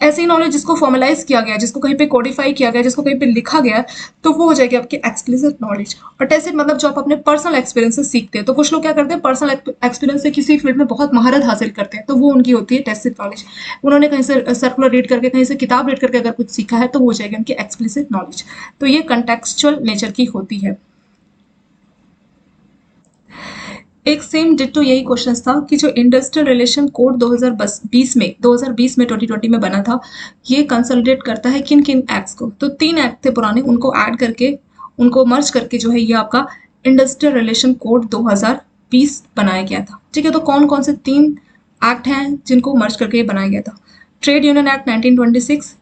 ऐसी नॉलेज जिसको फॉर्मलाइज किया गया, जिसको कहीं पे कोडिफाई किया गया, जिसको कहीं पे लिखा गया, तो वो हो जाएगी आपकी एक्सप्लिसिट नॉलेज। और टेसिट मतलब जो आप अपने पर्सनल एक्सपीरियंस से सीखते हैं। तो कुछ लोग क्या करते हैं, पर्सनल एक्सपीरियंस से किसी फील्ड में बहुत महारत हासिल करते हैं, तो वो उनकी होती है टेसिट नॉलेज। उन्होंने कहीं से सर्कुलर रीड करके, कहीं से किताब रीड करके अगर कुछ सीखा है, तो वो हो जाएगी उनकी एक्सप्लिसिट नॉलेज। तो ये कंटेक्सचुअल नेचर की होती है। एक सेम डिट्टो यही क्वेश्चन था कि जो इंडस्ट्रियल रिलेशन कोड 2020 में 2020 में बना था, ये कंसोलिडेट करता है किन किन एक्ट्स को। तो 3 एक्ट थे पुराने, उनको ऐड करके, उनको मर्ज करके जो है ये आपका इंडस्ट्रियल रिलेशन कोड 2020 बनाया गया था। ठीक है, तो कौन कौन से 3 एक्ट हैं जिनको मर्ज करके ये बनाया गया था? Trade union act 1926,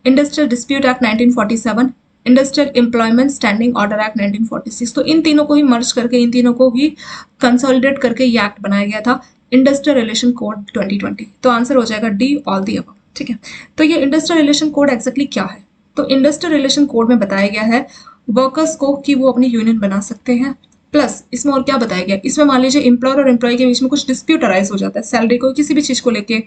industrial dispute act 1947, industrial employment standing order act 1946। तो इन तीनों को ही मर्ज करके, इन तीनों को ही कंसोलिडेट करके ये एक्ट बनाया गया था, इंडस्ट्रियल रिलेशन कोड 2020। तो आंसर हो जाएगा डी, ऑल दी अबव। ठीक है, तो ये इंडस्ट्रियल रिलेशन कोड एक्जेक्टली क्या है? तो इंडस्ट्रियल रिलेशन कोड में बताया गया है वर्कर्स को कि वो अपनी यूनियन बना सकते हैं। प्लस इसमें और क्या बताया गया, इसमें मान लीजिए एम्प्लॉयर और एम्प्लॉय के बीच में कुछ डिस्प्यूट अराइज हो जाता है, सैलरी को, किसी भी चीज को लेके,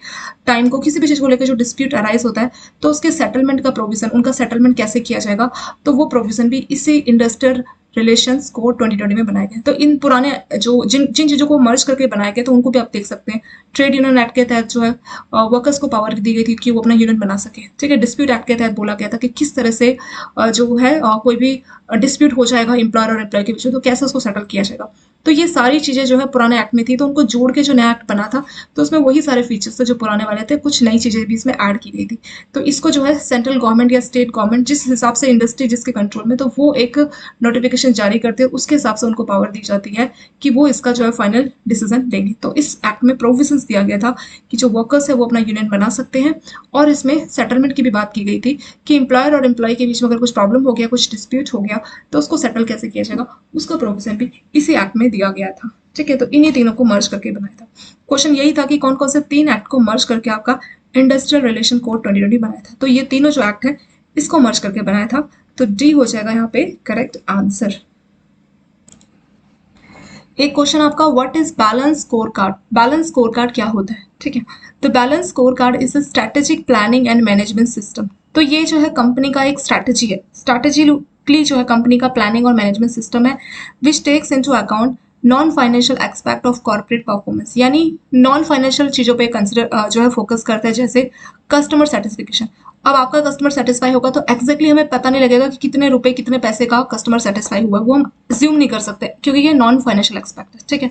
टाइम को, किसी भी चीज को लेकर जो डिस्प्यूट अराइज होता है, तो उसके सेटलमेंट का प्रोविजन, उनका सेटलमेंट कैसे किया जाएगा, तो वो प्रोविजन भी इसी इंडस्ट्रियल रिलेशंस कोड 2020 में बनाए गए। तो इन पुराने जो जिन जिन चीजों को मर्ज करके बनाए गए, तो उनको भी आप देख सकते हैं। ट्रेड यूनियन एक्ट के तहत जो है वर्कर्स को पावर दी गई थी कि वो अपना यूनियन बना सके। ठीक है, डिस्प्यूट एक्ट के तहत बोला गया था कि किस तरह से जो है कोई भी डिस्प्यूट हो जाएगा एम्प्लॉयर और एम्प्लॉय के बीच में, तो कैसे उसको सेटल किया जाएगा। तो ये सारी चीजें जो है पुराने एक्ट में थी, तो उनको जोड़ के जो नया एक्ट बना था, तो उसमें वही सारे फीचर्स थे जो पुराने वाले थे, कुछ नई चीजें भी इसमें ऐड की गई थी। तो इसको जो है सेंट्रल गवर्नमेंट या स्टेट गवर्नमेंट, जिस हिसाब से इंडस्ट्री जिसके कंट्रोल में, तो वो एक नोटिफिकेशन जारी करते हैं, उसके हिसाब से उनको पावर दी जाती है कि वो इसका जो है फाइनल डिसीजन लेंगे। तो इस एक्ट में प्रोविजन दिया गया था कि जो वर्कर्स है वो अपना यूनियन बना सकते हैं, और इसमें सेटलमेंट की भी बात की गई थी कि एम्प्लॉयर और एम्प्लॉय के बीच में अगर कुछ प्रॉब्लम हो गया, कुछ डिस्प्यूट हो गया, तो उसको सेटल कैसे किया जाएगा, उसका प्रोविजन भी इसी एक्ट में दिया गया था। ठीक है, तो इन्हीं तीनों को मर्ज करके बनाया था। क्वेश्चन यही था कि कौन कौन से 3 एक्ट को मर्ज करके आपका इंडस्ट्रियल रिलेशन कोड 2020 बनाया था। तो ये तीनों जो एक्ट है इसको मर्ज करके बनाया था। तो डी हो जाएगा यहाँ पे करेक्ट आंसर। एक क्वेश्चन आपका, what is balance score card? Balance score card क्या होता है? ठीक है, तो balance score card is a strategic planning and management system. तो ये जो है कंपनी का एक स्ट्रैटेजी है, स्ट्रैटेजिकली जो है कंपनी का प्लानिंग और मैनेजमेंट सिस्टम है, which takes into account non financial expect of corporate performance. यानी नॉन फाइनेंशियल चीजों पे कंसिडर जो है फोकस करता है, जैसे कस्टमर सेटिस्फिकेशन। अब आपका कस्टमर सेटिस्फाई होगा तो एक्जैक्टली हमें पता नहीं लगेगा कि कितने रुपए कितने पैसे का कस्टमर सेटिस्फाई हुआ है, वो हम ज्यूम नहीं कर सकते क्योंकि ये नॉन फाइनेंशियल एक्सपेक्ट है। ठीक है,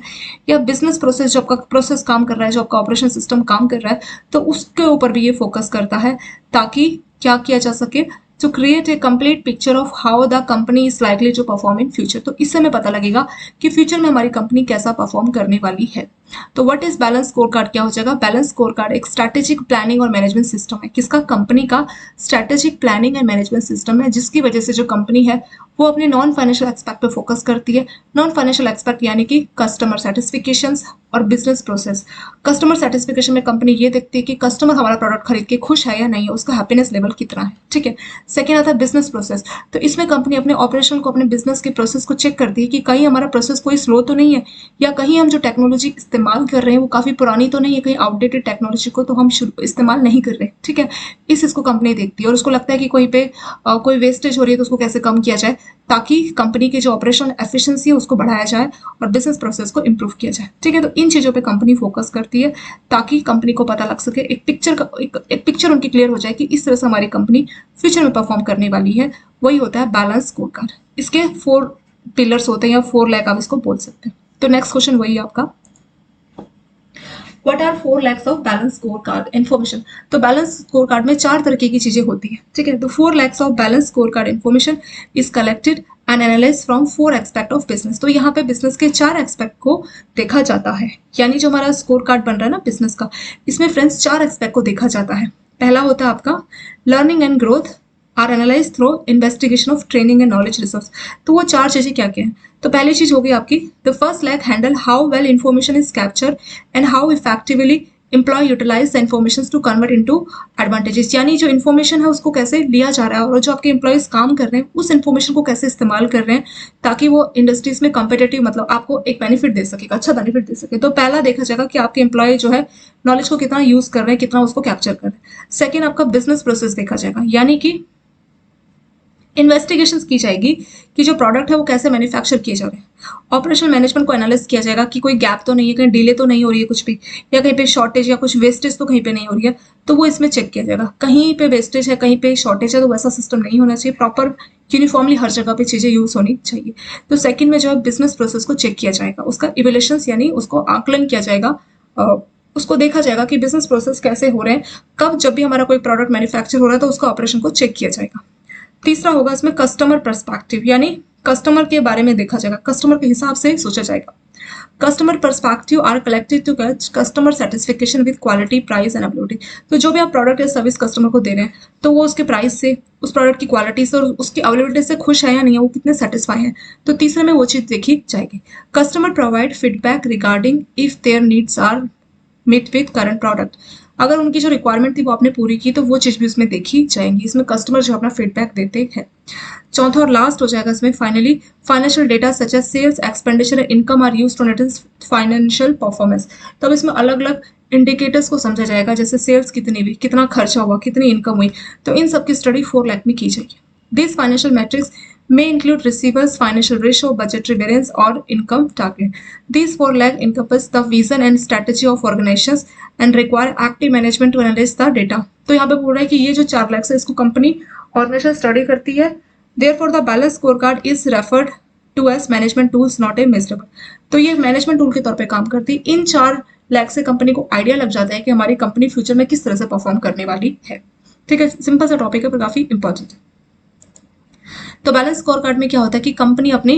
या बिजनेस प्रोसेस, जो आपका प्रोसेस काम कर रहा है, जो आपका ऑपरेशन सिस्टम काम कर रहा है, तो उसके ऊपर भी ये फोकस करता है, ताकि क्या किया जा सके, to create a complete picture of how the company is likely to perform in future. तो इससे हमें पता लगेगा कि फ्यूचर में हमारी कंपनी कैसा परफॉर्म करने वाली है। तो what is balance score card क्या हो जाएगा? बैलेंस स्कोर कार्ड एक स्ट्रैटेजिक प्लानिंग और मैनेजमेंट सिस्टम है। किसका? कंपनी का strategic planning and management system है, जिसकी वजह से जो कंपनी है वो अपने नॉन फाइनेंशियल एक्सपेक्ट पे फोकस करती है। नॉन फाइनेंशियल एक्सपेक्ट यानी कि कस्टमर सेटिस्फिकेशंस और बिजनेस प्रोसेस। कस्टमर सेटिस्फिकेशन में कंपनी ये देखती है कि कस्टमर हमारा प्रोडक्ट खरीद के खुश है या नहीं है, उसका हैप्पीनेस लेवल कितना है। ठीक है, सेकेंड आता है बिजनेस प्रोसेस। तो इसमें कंपनी अपने ऑपरेशन को, अपने बिजनेस के प्रोसेस को चेक करती है कि कहीं हमारा प्रोसेस कोई स्लो तो नहीं है, या कहीं हम जो टेक्नोलॉजी इस्तेमाल कर रहे हैं वो काफी पुरानी तो नहीं है, कहीं आउटडेटेड टेक्नोलॉजी को तो हम इस्तेमाल नहीं कर रहे। ठीक है, इसको कंपनी देखती है और उसको लगता है कि कहीं पे कोई वेस्टेज हो रही है तो उसको कैसे कम किया जाए, ताकि कंपनी की जो ऑपरेशन एफिशिएंसी है उसको बढ़ाया जाए और बिजनेस प्रोसेस को इम्प्रूव किया जाए। ठीक है, तो इन चीजों पे कंपनी फोकस करती है ताकि कंपनी को पता लग सके, एक पिक्चर उनकी क्लियर हो जाए कि इस तरह से हमारी कंपनी फ्यूचर में परफॉर्म करने वाली है। वही होता है बैलेंस स्कोर कार्ड। इसके 4 पिलर्स होते हैं या 4 लैक आप इसको बोल सकते हैं। तो नेक्स्ट क्वेश्चन वही है आपका, what are 4 legs of balance scorecard information? तो बैलेंस स्कोर कार्ड में 4 तरीके की चीजें होती है। ठीक है, तो 4 legs of balance scorecard information is collected and analyse from 4 expect of business. तो यहाँ पे बिजनेस के 4 एक्सपेक्ट को देखा जाता है। यानी जो हमारा स्कोर कार्ड बन रहा है ना बिजनेस का, इसमें फ्रेंड्स 4 एक्सपेक्ट को देखा जाता है। पहला होता है आपका learning and growth, are analyse through investigation of training and knowledge resource. तो वो 4 चीजें क्या क्या है? तो पहली चीज होगी आपकी the first leg handle how well information is capture and how effectively employee utilise the information to convert into advantages. यानी जो इन्फॉर्मेशन है उसको कैसे लिया जा रहा है और जो आपके एम्प्लॉयज काम कर रहे हैं उस इन्फॉर्मेशन को कैसे इस्तेमाल कर रहे हैं ताकि वो इंडस्ट्रीज में कंपेटेटिव मतलब आपको एक बेनिफिट दे सकेगा, अच्छा बेनिफिट दे सके। तो पहला देखा जाएगा कि आपके एम्प्लॉय जो है नॉलेज को कितना यूज कर रहे हैं, कितना उसको कैप्चर कर रहे हैं। सेकेंड आपका बिजनेस प्रोसेस देखा जाएगा, यानी कि इन्वेस्टिगेशन की जाएगी कि जो प्रोडक्ट है वो कैसे मैन्युफैक्चर किए जा रहे हैं। ऑपरेशनल मैनेजमेंट को एनालाइज किया जाएगा कि कोई गैप तो नहीं है, कहीं डिले तो नहीं हो रही है कुछ भी, या कहीं पे शॉर्टेज या कुछ वेस्टेज तो कहीं पे नहीं हो रही है, तो वो इसमें चेक किया जाएगा। कहीं पे वेस्टेज है, कहीं पे शॉर्टेज है, तो वैसा सिस्टम नहीं होना चाहिए, प्रॉपर यूनिफॉर्मली हर जगह पे चीजें यूज होनी चाहिए। तो सेकंड में जो है बिजनेस प्रोसेस को चेक किया जाएगा, उसका इवेल्यूशन यानी उसको आकलन किया जाएगा, उसको देखा जाएगा कि बिजनेस प्रोसेस कैसे हो रहे हैं, कब जब भी हमारा कोई प्रोडक्ट मैन्युफैक्चर हो रहा है तो उसका ऑपरेशन को चेक किया जाएगा। तीसरा होगा इसमें कस्टमर पर्सपेक्टिव, यानी कस्टमर के बारे में देखा जाएगा, कस्टमर के हिसाब से सोचा जाएगा। Customer perspective are collected to catch customer satisfaction with quality, price and availability. तो जो भी आप प्रोडक्ट या सर्विस कस्टमर को दे रहे हैं तो वो उसके प्राइस से, उस प्रोडक्ट की क्वालिटी से और उसकी अवेलेबिलिटी से खुश है या नहीं है, वो कितने सेटिस्फाई है, तो तीसरे में वो चीज देखी जाएगी। Customer provide feedback regarding if their needs are meet with current product. अगर उनकी जो रिक्वायरमेंट थी वो आपने पूरी की तो वो चीज भी उसमें देखी जाएंगी। इसमें कस्टमर जो अपना फीडबैक देते हैं। चौथा और लास्ट हो जाएगा इसमें finally financial data such as sales, expenditure and income are used to analyse financial performance. तो अब इसमें अलग अलग इंडिकेटर्स को समझा जाएगा, जैसे सेल्स कितनी हुई, कितना खर्चा हुआ, कितनी इनकम हुई, तो इन सब की स्टडी 4 लाख में की जाएगी। This financial matrix may include receivables, financial ratio, budgetary variance, or income target. These 4 lakh encompass the vision and strategy of organizations and require active management to analyze the data. तो यहाँ पे बोल रहा है कि ये जो 4 लाख है इसको कंपनी ऑर्गेनाइजेशन स्टडी करती है। Therefore, the balance scorecard is referred to as management tools, not a measurable. तो ये मैनेजमेंट टूल के तौर पे काम करती है। इन 4 लाख से कंपनी को आइडिया लग जाता है कि हमारी कंपनी फ्यूचर में किस तरह से परफॉर्म करने वाली है। ठीक है, सिंपल सा टॉपिक है पर काफी इंपॉर्टेंट है। तो बैलेंस स्कोर कार्ड में क्या होता है कि कंपनी अपनी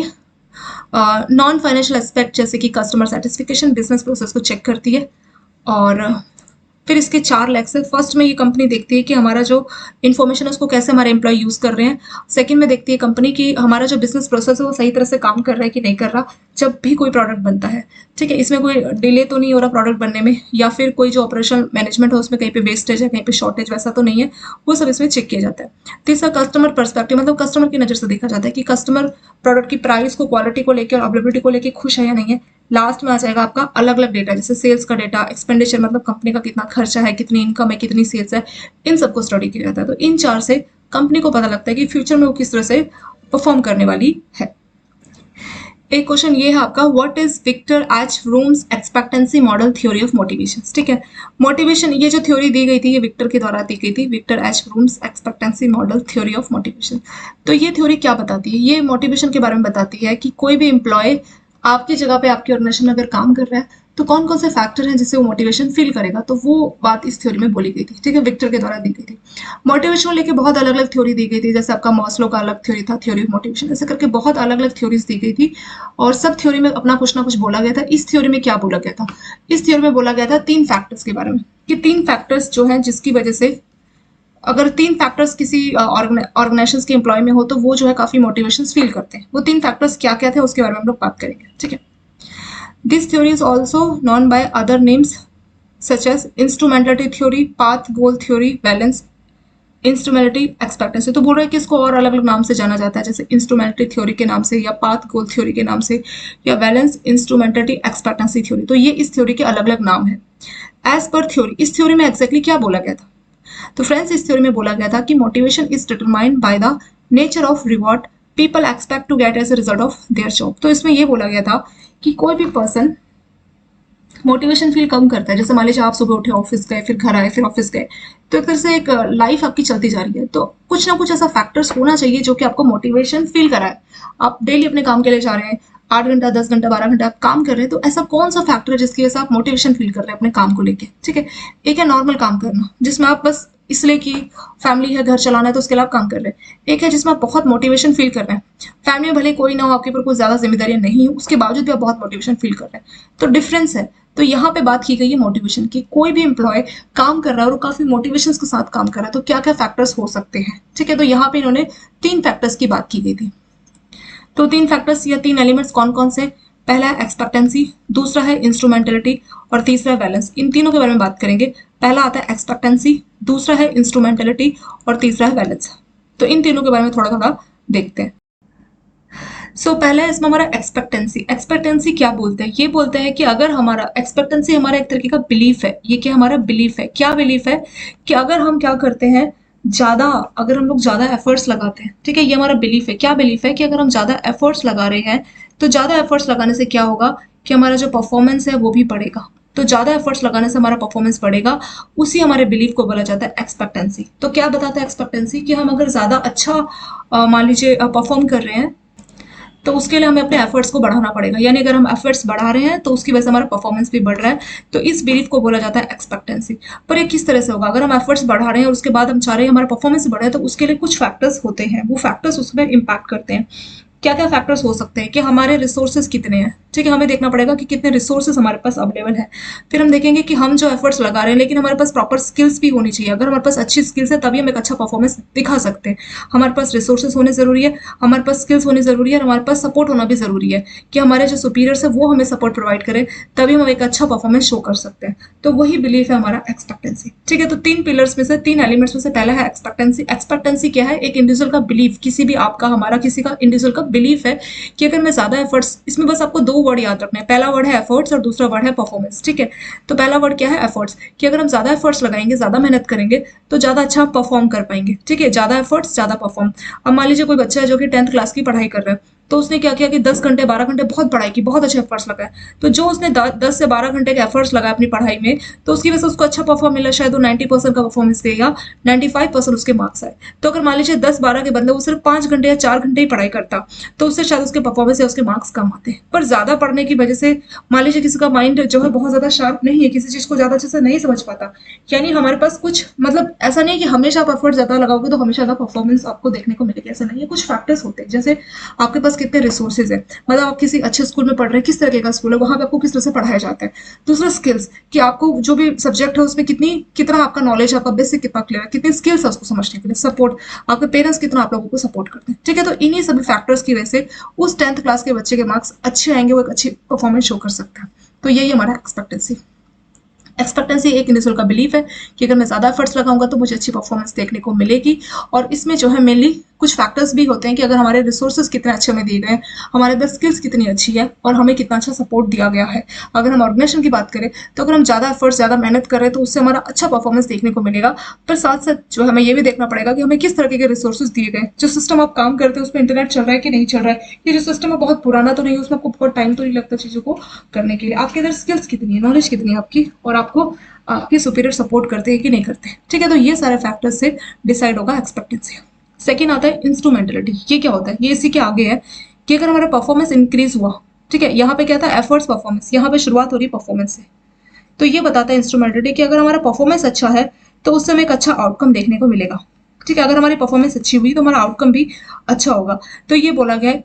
नॉन फाइनेंशियल एस्पेक्ट जैसे कि कस्टमर सेटिस्फिकेशन, बिजनेस प्रोसेस को चेक करती है और फिर इसके 4 लाख से फर्स्ट में ये कंपनी देखती है कि हमारा जो इन्फॉर्मेशन है उसको कैसे हमारे एम्प्लॉय यूज कर रहे हैं। सेकंड में देखती है कंपनी की हमारा जो बिजनेस प्रोसेस है वो सही तरह से काम कर रहा है कि नहीं कर रहा जब भी कोई प्रोडक्ट बनता है। ठीक है, इसमें कोई डिले तो नहीं हो रहा प्रोडक्ट बनने में, या फिर कोई जो ऑपरेशनल मैनेजमेंट है उसमें कहीं पे वेस्टेज है, कहीं पे शॉर्टेज वैसा तो नहीं है, वो सब इसमें चेक किया जाता है। तीसरा कस्टमर पर्सपेक्टिव, मतलब कस्टमर की नजर से देखा जाता है कि कस्टमर प्रोडक्ट की प्राइस को, क्वालिटी को लेकर और अवेलेबिलिटी को लेकर खुश है या नहीं है। लास्ट में आ जाएगा आपका अलग अलग डेटा, जैसे सेल्स का डेटा, एक्सपेंडिचर मतलब कंपनी का कितना खर्चा है, कितनी इनकम है, कितनी सेल्स है, इन सबको स्टडी किया जाता है। तो इन 4 से कंपनी को पता लगता है कि फ्यूचर में वो किस तरह से परफॉर्म करने वाली है। एक क्वेश्चन ये है आपका, what is Victor H Vroom's expectancy model theory of motivation. ठीक है, मोटिवेशन ये जो थ्योरी दी गई थी ये विक्टर के द्वारा दी गई थी, Victor H Vroom's expectancy model theory of motivation. तो ये थ्योरी क्या बताती है? ये मोटिवेशन के बारे में बताती है कि कोई भी एम्प्लॉय आपकी जगह पे आपकी ऑर्गेनाइजेशन में अगर काम कर रहा है तो कौन कौन से फैक्टर हैं जिससे वो मोटिवेशन फील करेगा। तो वो बात इस थ्योरी में बोली गई थी। ठीक है, विक्टर के द्वारा दी गई थी। मोटिवेशन को लेकर बहुत अलग अलग थ्योरी दी गई थी, जैसे आपका मॉस्लो का अलग थ्योरी था, थ्योरी ऑफ मोटिवेशन, ऐसे करके बहुत अलग अलग थ्योरीज दी गई थी और सब थ्योरी में अपना कुछ ना कुछ बोला गया था। इस थ्योरी में क्या बोला गया था? इस थ्योरी में बोला गया था 3 फैक्टर्स के बारे में, कि 3 फैक्टर्स जो है जिसकी वजह से अगर 3 फैक्टर्स किसी ऑर्गेनाइजेशन के एम्प्लॉय में हो तो वो जो है काफी मोटिवेशन फील करते हैं। वो 3 फैक्टर्स क्या क्या थे उसके बारे में हम लोग बात करेंगे। ठीक है, this theory is also known by other names such as instrumentality theory, path goal theory, balance instrumentality expectancy. तो बोल रहे हैं कि इसको और अलग अलग नाम से जाना जाता है, जैसे इंस्ट्रूमेंटलिटी थ्योरी के नाम से, या पाथ गोल थ्योरी के नाम से, या बैलेंस इंस्ट्रूमेंटलिटी एक्सपेक्टेंसी थ्योरी। तो ये इस थ्योरी के अलग अलग नाम है। एज पर थ्योरी, इस थ्योरी में एक्जैक्टली क्या बोला गया था? तो फ्रेंड्स, इस थ्योरी में बोला गया था कि motivation is determined by the nature of reward people expect to get as a result of their job. तो इसमें ये बोला गया था कि कोई भी पर्सन मोटिवेशन फील कम करता है, जैसे मान लीजिए आप सुबह उठे, ऑफिस गए, फिर घर आए, फिर ऑफिस गए, तो एक तरह से एक लाइफ आपकी चलती जा रही है। तो कुछ ना कुछ ऐसा फैक्टर्स होना चाहिए जो कि आपको मोटिवेशन फील कराए। आप डेली अपने काम के लिए जा रहे हैं, 8 घंटा, 10 घंटा, 12 घंटा आप काम कर रहे हैं, तो ऐसा कौन सा फैक्टर है जिसकी वजह से आप मोटिवेशन फील कर रहे हैं अपने काम को लेके। ठीक है, एक है नॉर्मल काम करना जिसमें आप बस इसलिए कि फैमिली है, घर चलाना है तो उसके लिए आप काम कर रहे हैं। एक है जिसमें आप बहुत मोटिवेशन फील कर रहे हैं, फैमिली में भले कोई ना हो, आपके ऊपर कोई ज्यादा जिम्मेदारियां नहीं हो, उसके बावजूद भी आप बहुत मोटिवेशन फील कर रहे हैं। तो डिफरेंस है। तो यहाँ पे बात की गई है मोटिवेशन की। कोई भी एम्प्लॉय काम कर रहा है और काफी मोटिवेशन के साथ काम कर रहा है तो क्या क्या फैक्टर्स हो सकते हैं, ठीक है। तो यहाँ पे इन्होंने 3 फैक्टर्स की बात की गई थी। तो 3 फैक्टर्स या 3 एलिमेंट्स कौन कौन से? पहला है एक्सपेक्टेंसी, दूसरा है इंस्ट्रूमेंटेलिटी और तीसरा है बैलेंस। इन तीनों के बारे में बात करेंगे। पहला आता है एक्सपेक्टेंसी, दूसरा है इंस्ट्रूमेंटेलिटी और तीसरा है बैलेंस। तो इन तीनों के बारे में थोड़ा थोड़ा देखते हैं। पहला है इसमें हमारा एक्सपेक्टेंसी। एक्सपेक्टेंसी क्या बोलते हैं? ये बोलते हैं कि अगर हमारा एक्सपेक्टेंसी हमारा एक तरीके का बिलीफ है। ये क्या हमारा बिलीफ है? क्या बिलीफ है? कि अगर हम क्या करते हैं, ज्यादा अगर हम लोग ज्यादा एफर्ट्स लगाते हैं, ठीक है, ये हमारा बिलीफ है। क्या बिलीफ है? कि अगर हम ज्यादा एफर्ट्स लगा रहे हैं तो ज्यादा एफर्ट्स लगाने से क्या होगा कि हमारा जो परफॉर्मेंस है वो भी बढ़ेगा। तो ज्यादा एफर्ट्स लगाने से हमारा परफॉर्मेंस बढ़ेगा, उसी हमारे बिलीफ को बोला जाता है एक्सपेक्टेंसी। तो क्या बताता है एक्सपेक्टेंसी? कि हम अगर ज्यादा अच्छा मान लीजिए परफॉर्म कर रहे हैं तो उसके लिए हमें अपने एफर्ट्स को बढ़ाना पड़ेगा। यानी अगर हम एफर्ट्स बढ़ा रहे हैं तो उसकी वजह से हमारा परफॉर्मेंस भी बढ़ रहा है। तो इस बिलीफ को बोला जाता है एक्सपेक्टेंसी। पर ये किस तरह से होगा? अगर हम एफर्ट्स बढ़ा रहे हैं और उसके बाद हम चाह रहे हैं हमारा परफॉर्मेंस बढ़े, तो उसके लिए कुछ फैक्टर्स होते हैं, वो फैक्टर्स उसमें इम्पैक्ट करते हैं। क्या क्या फैक्टर्स हो सकते हैं? कि हमारे रिसोर्सेज कितने हैं, ठीक है, हमें देखना पड़ेगा कि कितने रिसोर्सेज हमारे पास अवेलेबल है। फिर हम देखेंगे कि हम जो एफर्ट्स लगा रहे हैं लेकिन हमारे पास प्रॉपर स्किल्स भी होनी चाहिए। अगर हमारे पास अच्छी स्किल्स है तभी हम एक अच्छा परफॉर्मेंस दिखा सकते हैं। हमारे पास रिसोर्सेज होने जरूरी है, हमारे पास स्किल्स होनी जरूरी है और हमारे पास सपोर्ट होना भी जरूरी है कि हमारे जो सुपीरियर्स है वो हमें सपोर्ट प्रोवाइड करें, तभी हम एक अच्छा परफॉर्मेंस शो कर सकते हैं। तो वही बिलीफ है हमारा एक्सपेक्टेंसी, ठीक है। तो 3 पिलर्स में से, 3 एलिमेंट्स में से पहला है एक्सपेक्टेंसी। एक्सपेक्टेंसी क्या है? एक इंडिविजुअल का बिलीफ, किसी भी आपका, हमारा, किसी का इंडिविजुअल का बिलीफ है कि अगर मैं ज्यादा एफर्ट्स, इसमें बस आपको 2 वर्ड याद रखने हैं। पहला वर्ड है एफर्ट्स और दूसरा वर्ड है परफॉर्मेंस, ठीक है। तो पहला वर्ड क्या है? एफर्ट्स। कि अगर हम ज्यादा एफर्ट्स लगाएंगे, ज्यादा मेहनत करेंगे तो ज्यादा अच्छा परफॉर्म कर पाएंगे, ठीक है। ज्यादा एफर्ट्स ज्यादा परफॉर्म। अब मान लीजिए कोई बच्चा है जो कि 10th क्लास की पढ़ाई कर रहा है, तो उसने क्या किया कि 10 घंटे 12 घंटे बहुत पढ़ाई की, बहुत अच्छे एफर्ट्स लगाए। तो जो उसने 10 से 12 घंटे के एफर्ट्स लगाए अपनी पढ़ाई में, तो उसकी वजह से उसको अच्छा परफॉर्म मिला। शायद वो 90% का परफॉर्मेंस देगा, 95% उसके मार्क्स आए। तो अगर मान लीजिए 10-12 के बदले वो सिर्फ 5 घंटे या 4 घंटे ही पढ़ाई करता, तो उससे शायद उसके परफॉर्मेंस या उसके मार्क्स कम आते। पर ज्यादा पढ़ने की वजह से मान लीजिए किसी का माइंड जो है बहुत ज्यादा शार्प नहीं है, किसी चीज को ज्यादा अच्छे से नहीं समझ पाता, यानी हमारे पास कुछ, मतलब ऐसा नहीं है कि हमेशा आप एफर्ट ज्यादा लगाओगे तो हमेशा ज्यादा परफॉर्मेंस आपको देखने को मिलेगी, ऐसा नहीं है। कुछ फैक्टर्स होते हैं, जैसे आपके पास कितने रिसोर्सेज है, मतलब आप किसी अच्छे स्कूल में पढ़ रहे हैं, किस तरह का स्कूल है, वहां पे आपको किस तरह से पढ़ाया जाता है। दूसरा स्किल्स, कि आपको जो भी सब्जेक्ट है उसमें कितना आपका नॉलेज है, आपका बेसिक कितना क्लियर है, कितनी स्किल्स है उसको समझने के लिए। सपोर्ट, आपके पेरेंट्स कितना आप लोगों को सपोर्ट करते हैं, ठीक है। तो इन्हीं सभी फैक्टर्स की वजह से उस 10th क्लास के बच्चे के मार्क्स अच्छे आएंगे, वो एक अच्छी परफॉर्मेंस शो कर सकता है। तो यही हमारा एक्सपेक्टेंसी। एक्सपेक्टेंसी एक इंडिविजुअल का बिलीफ है कि अगर मैं ज्यादा एफर्ट्स लगाऊंगा तो मुझे अच्छी परफॉर्मेंस देखने को मिलेगी। और इसमें जो है मेनली कुछ फैक्टर्स भी होते हैं कि अगर हमारे रिसोर्सेज कितने अच्छे हमें दिए गए हैं, हमारे अंदर स्किल्स कितनी अच्छी है और हमें कितना अच्छा सपोर्ट दिया गया है। अगर हम ऑर्गेनाइजेशन की बात करें तो अगर हम ज्यादा एफर्ट्स ज्यादा मेहनत कर रहे हैं तो उससे हमारा अच्छा परफॉर्मेंस देखने को मिलेगा। पर साथ साथ जो हमें ये भी देखना पड़ेगा कि हमें किस तरह के रिसोर्सेज दिए गए, जो सिस्टम आप काम करते हैं उसमें इंटरनेट चल रहा है कि नहीं चल रहा है, ये जो सिस्टम है बहुत पुराना तो नहीं, उसमें आपको बहुत टाइम तो नहीं लगता चीजों को करने के लिए। आपके अंदर स्किल्स कितनी है, नॉलेज कितनी है आपकी, और आपको आपके सुपीरियर सपोर्ट करते हैं कि नहीं करते, ठीक है। तो ये सारे फैक्टर्स से डिसाइड होगा एक्सपेक्टेंसी। सेकेंड आता है इंस्ट्रूमेंटलिटी। ये क्या होता है? ये इसी के आगे है कि अगर हमारा परफॉर्मेंस इंक्रीज हुआ, ठीक है, यहाँ पे क्या था? एफर्ट्स परफॉर्मेंस, यहाँ पे शुरुआत हो रही है परफॉर्मेंस से। तो ये बताता है इंस्ट्रूमेंटलिटी कि अगर हमारा परफॉर्मेंस अच्छा है तो उससे हमें एक अच्छा आउटकम देखने को मिलेगा, ठीक है। अगर हमारी परफॉर्मेंस अच्छी हुई तो हमारा आउटकम भी अच्छा होगा। तो ये बोला गया है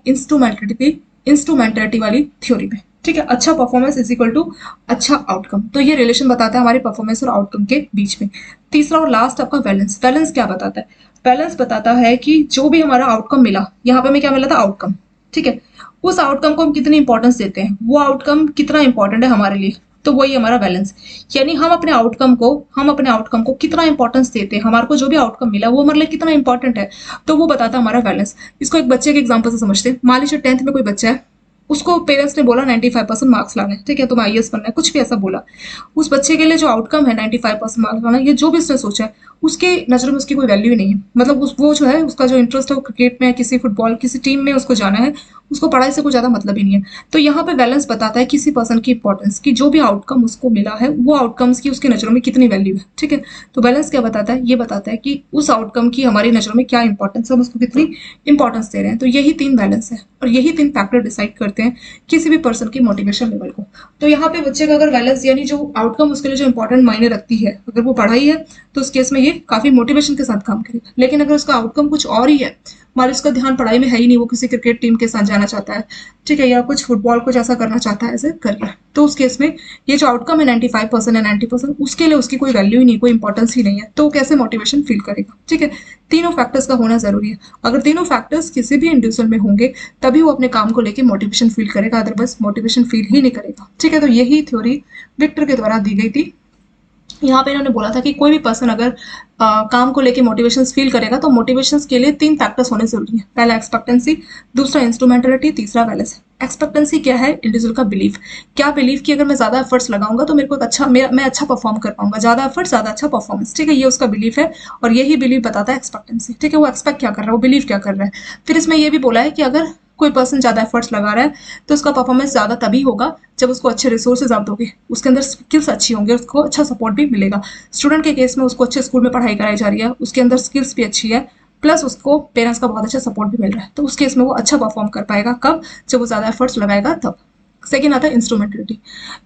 इंस्ट्रूमेंटलिटी वाली थ्योरी में, ठीक है। अच्छा परफॉर्मेंस इज इक्वल टू अच्छा आउटकम। तो ये रिलेशन बताता है हमारे परफॉर्मेंस और आउटकम के बीच में। तीसरा और लास्ट आपका बैलेंस। बैलेंस क्या बताता है? बैलेंस बताता है कि जो भी हमारा आउटकम मिला, यहाँ पे हमें क्या मिला था? आउटकम, ठीक है। उस आउटकम को हम कितनी इंपॉर्टेंस देते हैं, वो आउटकम कितना इंपॉर्टेंट है हमारे लिए, तो वही हमारा बैलेंस। यानी हम अपने आउटकम को कितना इंपॉर्टेंस देते हैं, हमारे को जो भी आउटकम मिला वो हमारे लिए कितना इंपॉर्टेंट है, तो वो बताता है हमारा बैलेंस। इसको एक बच्चे के एग्जांपल से समझते हैं। मान लीजिए 10th में कोई बच्चा है, उसको पेरेंट्स ने बोला 95% मार्क्स लाने, ठीक है, तुम आईएएस बनना है, कुछ भी ऐसा बोला। उस बच्चे के लिए जो आउटकम है 95% मार्क्स लाना, ये जो भी उसने सोचा है उसके नजरों में उसकी कोई वैल्यू ही नहीं है। मतलब वो जो है, उसका जो इंटरेस्ट है वो क्रिकेट में, किसी फुटबॉल, किसी टीम में उसको जाना है, उसको पढ़ाई से कोई ज्यादा मतलब ही नहीं है। तो यहाँ पे बैलेंस बताता है किसी पर्सन की इंपॉर्टेंस की, जो भी आउटकम उसको मिला है वो आउटकम्स की उसके नजरों में कितनी वैल्यू है, ठीक है। तो बैलेंस क्या बताता है? ये बताता है कि उस आउटकम की हमारी नजरों में क्या इंपॉर्टेंस है, हम उसको कितनी इंपॉर्टेंस दे रहे हैं। तो यही 3 बैलेंस है और यही 3 फैक्टर डिसाइड करते हैं किसी भी पर्सन की मोटिवेशन लेवल को। तो यहाँ पे बच्चे का अगर बैलेंस, यानी जो आउटकम उसके लिए जो इंपॉर्टेंट मायने रखती है, अगर वो पढ़ाई है तो उस केस में ये काफी मोटिवेशन के साथ काम करेगा। लेकिन अगर उसका आउटकम कुछ और ही है, मान लो उसका ध्यान पढ़ाई में है ही नहीं, वो किसी क्रिकेट टीम के साथ जाना चाहता है, ठीक है, या कुछ फुटबॉल कुछ ऐसा करना चाहता है ऐसे करियर, तो उस केस में ये जो आउटकम है 95% है 90%, उसके लिए उसकी कोई वैल्यू ही नहीं, कोई इंपॉर्टेंस ही नहीं है, तो कैसे मोटिवेशन फील करेगा, ठीक है। तीनों फैक्टर्स का होना जरूरी है। अगर तीनों फैक्टर्स किसी भी इंडिविजुअल में होंगे तभी वो अपने काम को लेके मोटिवेशन फील करेगा, अदरवाइज मोटिवेशन फील ही नहीं करेगा, ठीक है। तो यही थ्योरी विक्टर के द्वारा दी गई थी। यहाँ पे इन्होंने बोला था कि कोई भी पर्सन अगर काम को लेके मोटिवेशन फील करेगा तो मोटिवेशन के लिए 3 फैक्टर्स होने जरूरी है। पहला एक्सपेक्टेंसी, दूसरा इंस्ट्रूमेंटलिटी, तीसरा बैलेंस। एक्सपेक्टेंसी क्या है? इंडिविजुअल का बिलीफ। क्या बिलीफ कि अगर मैं ज्यादा एफर्ट्स लगाऊंगा तो मेरे को मैं अच्छा परफॉर्म कर पाऊंगा, ज्यादा एफर्ट्स ज्यादा अच्छा परफॉर्मेंस, ठीक है, ये उसका बिलीफ है। और यही बिलीफ बताता है एक्सपेक्टेंसी, ठीक है, वो एक्सपेक्ट क्या कर रहा है, वो बिलीव क्या कर रहा है। फिर इसमें ये भी बोला है कि अगर कोई पर्सन ज्यादा एफर्ट्स लगा रहा है तो उसका परफॉर्मेंस ज्यादा तभी होगा जब उसको अच्छे रिसोर्सेज आप दोगे, उसके अंदर स्किल्स अच्छी होंगी, उसको अच्छा सपोर्ट भी मिलेगा। स्टूडेंट के केस में उसको अच्छे स्कूल में पढ़ाई कराई जा रही है, उसके अंदर स्किल्स भी अच्छी है, प्लस उसको पेरेंट्स का बहुत अच्छा सपोर्ट भी मिल रहा है, तो उस केस में वो अच्छा परफॉर्म कर पाएगा। कब? जब वो ज्यादा एफर्ट्स लगाएगा तब। सेकेंड आता है इंस्ट्रूमेंटलिटी।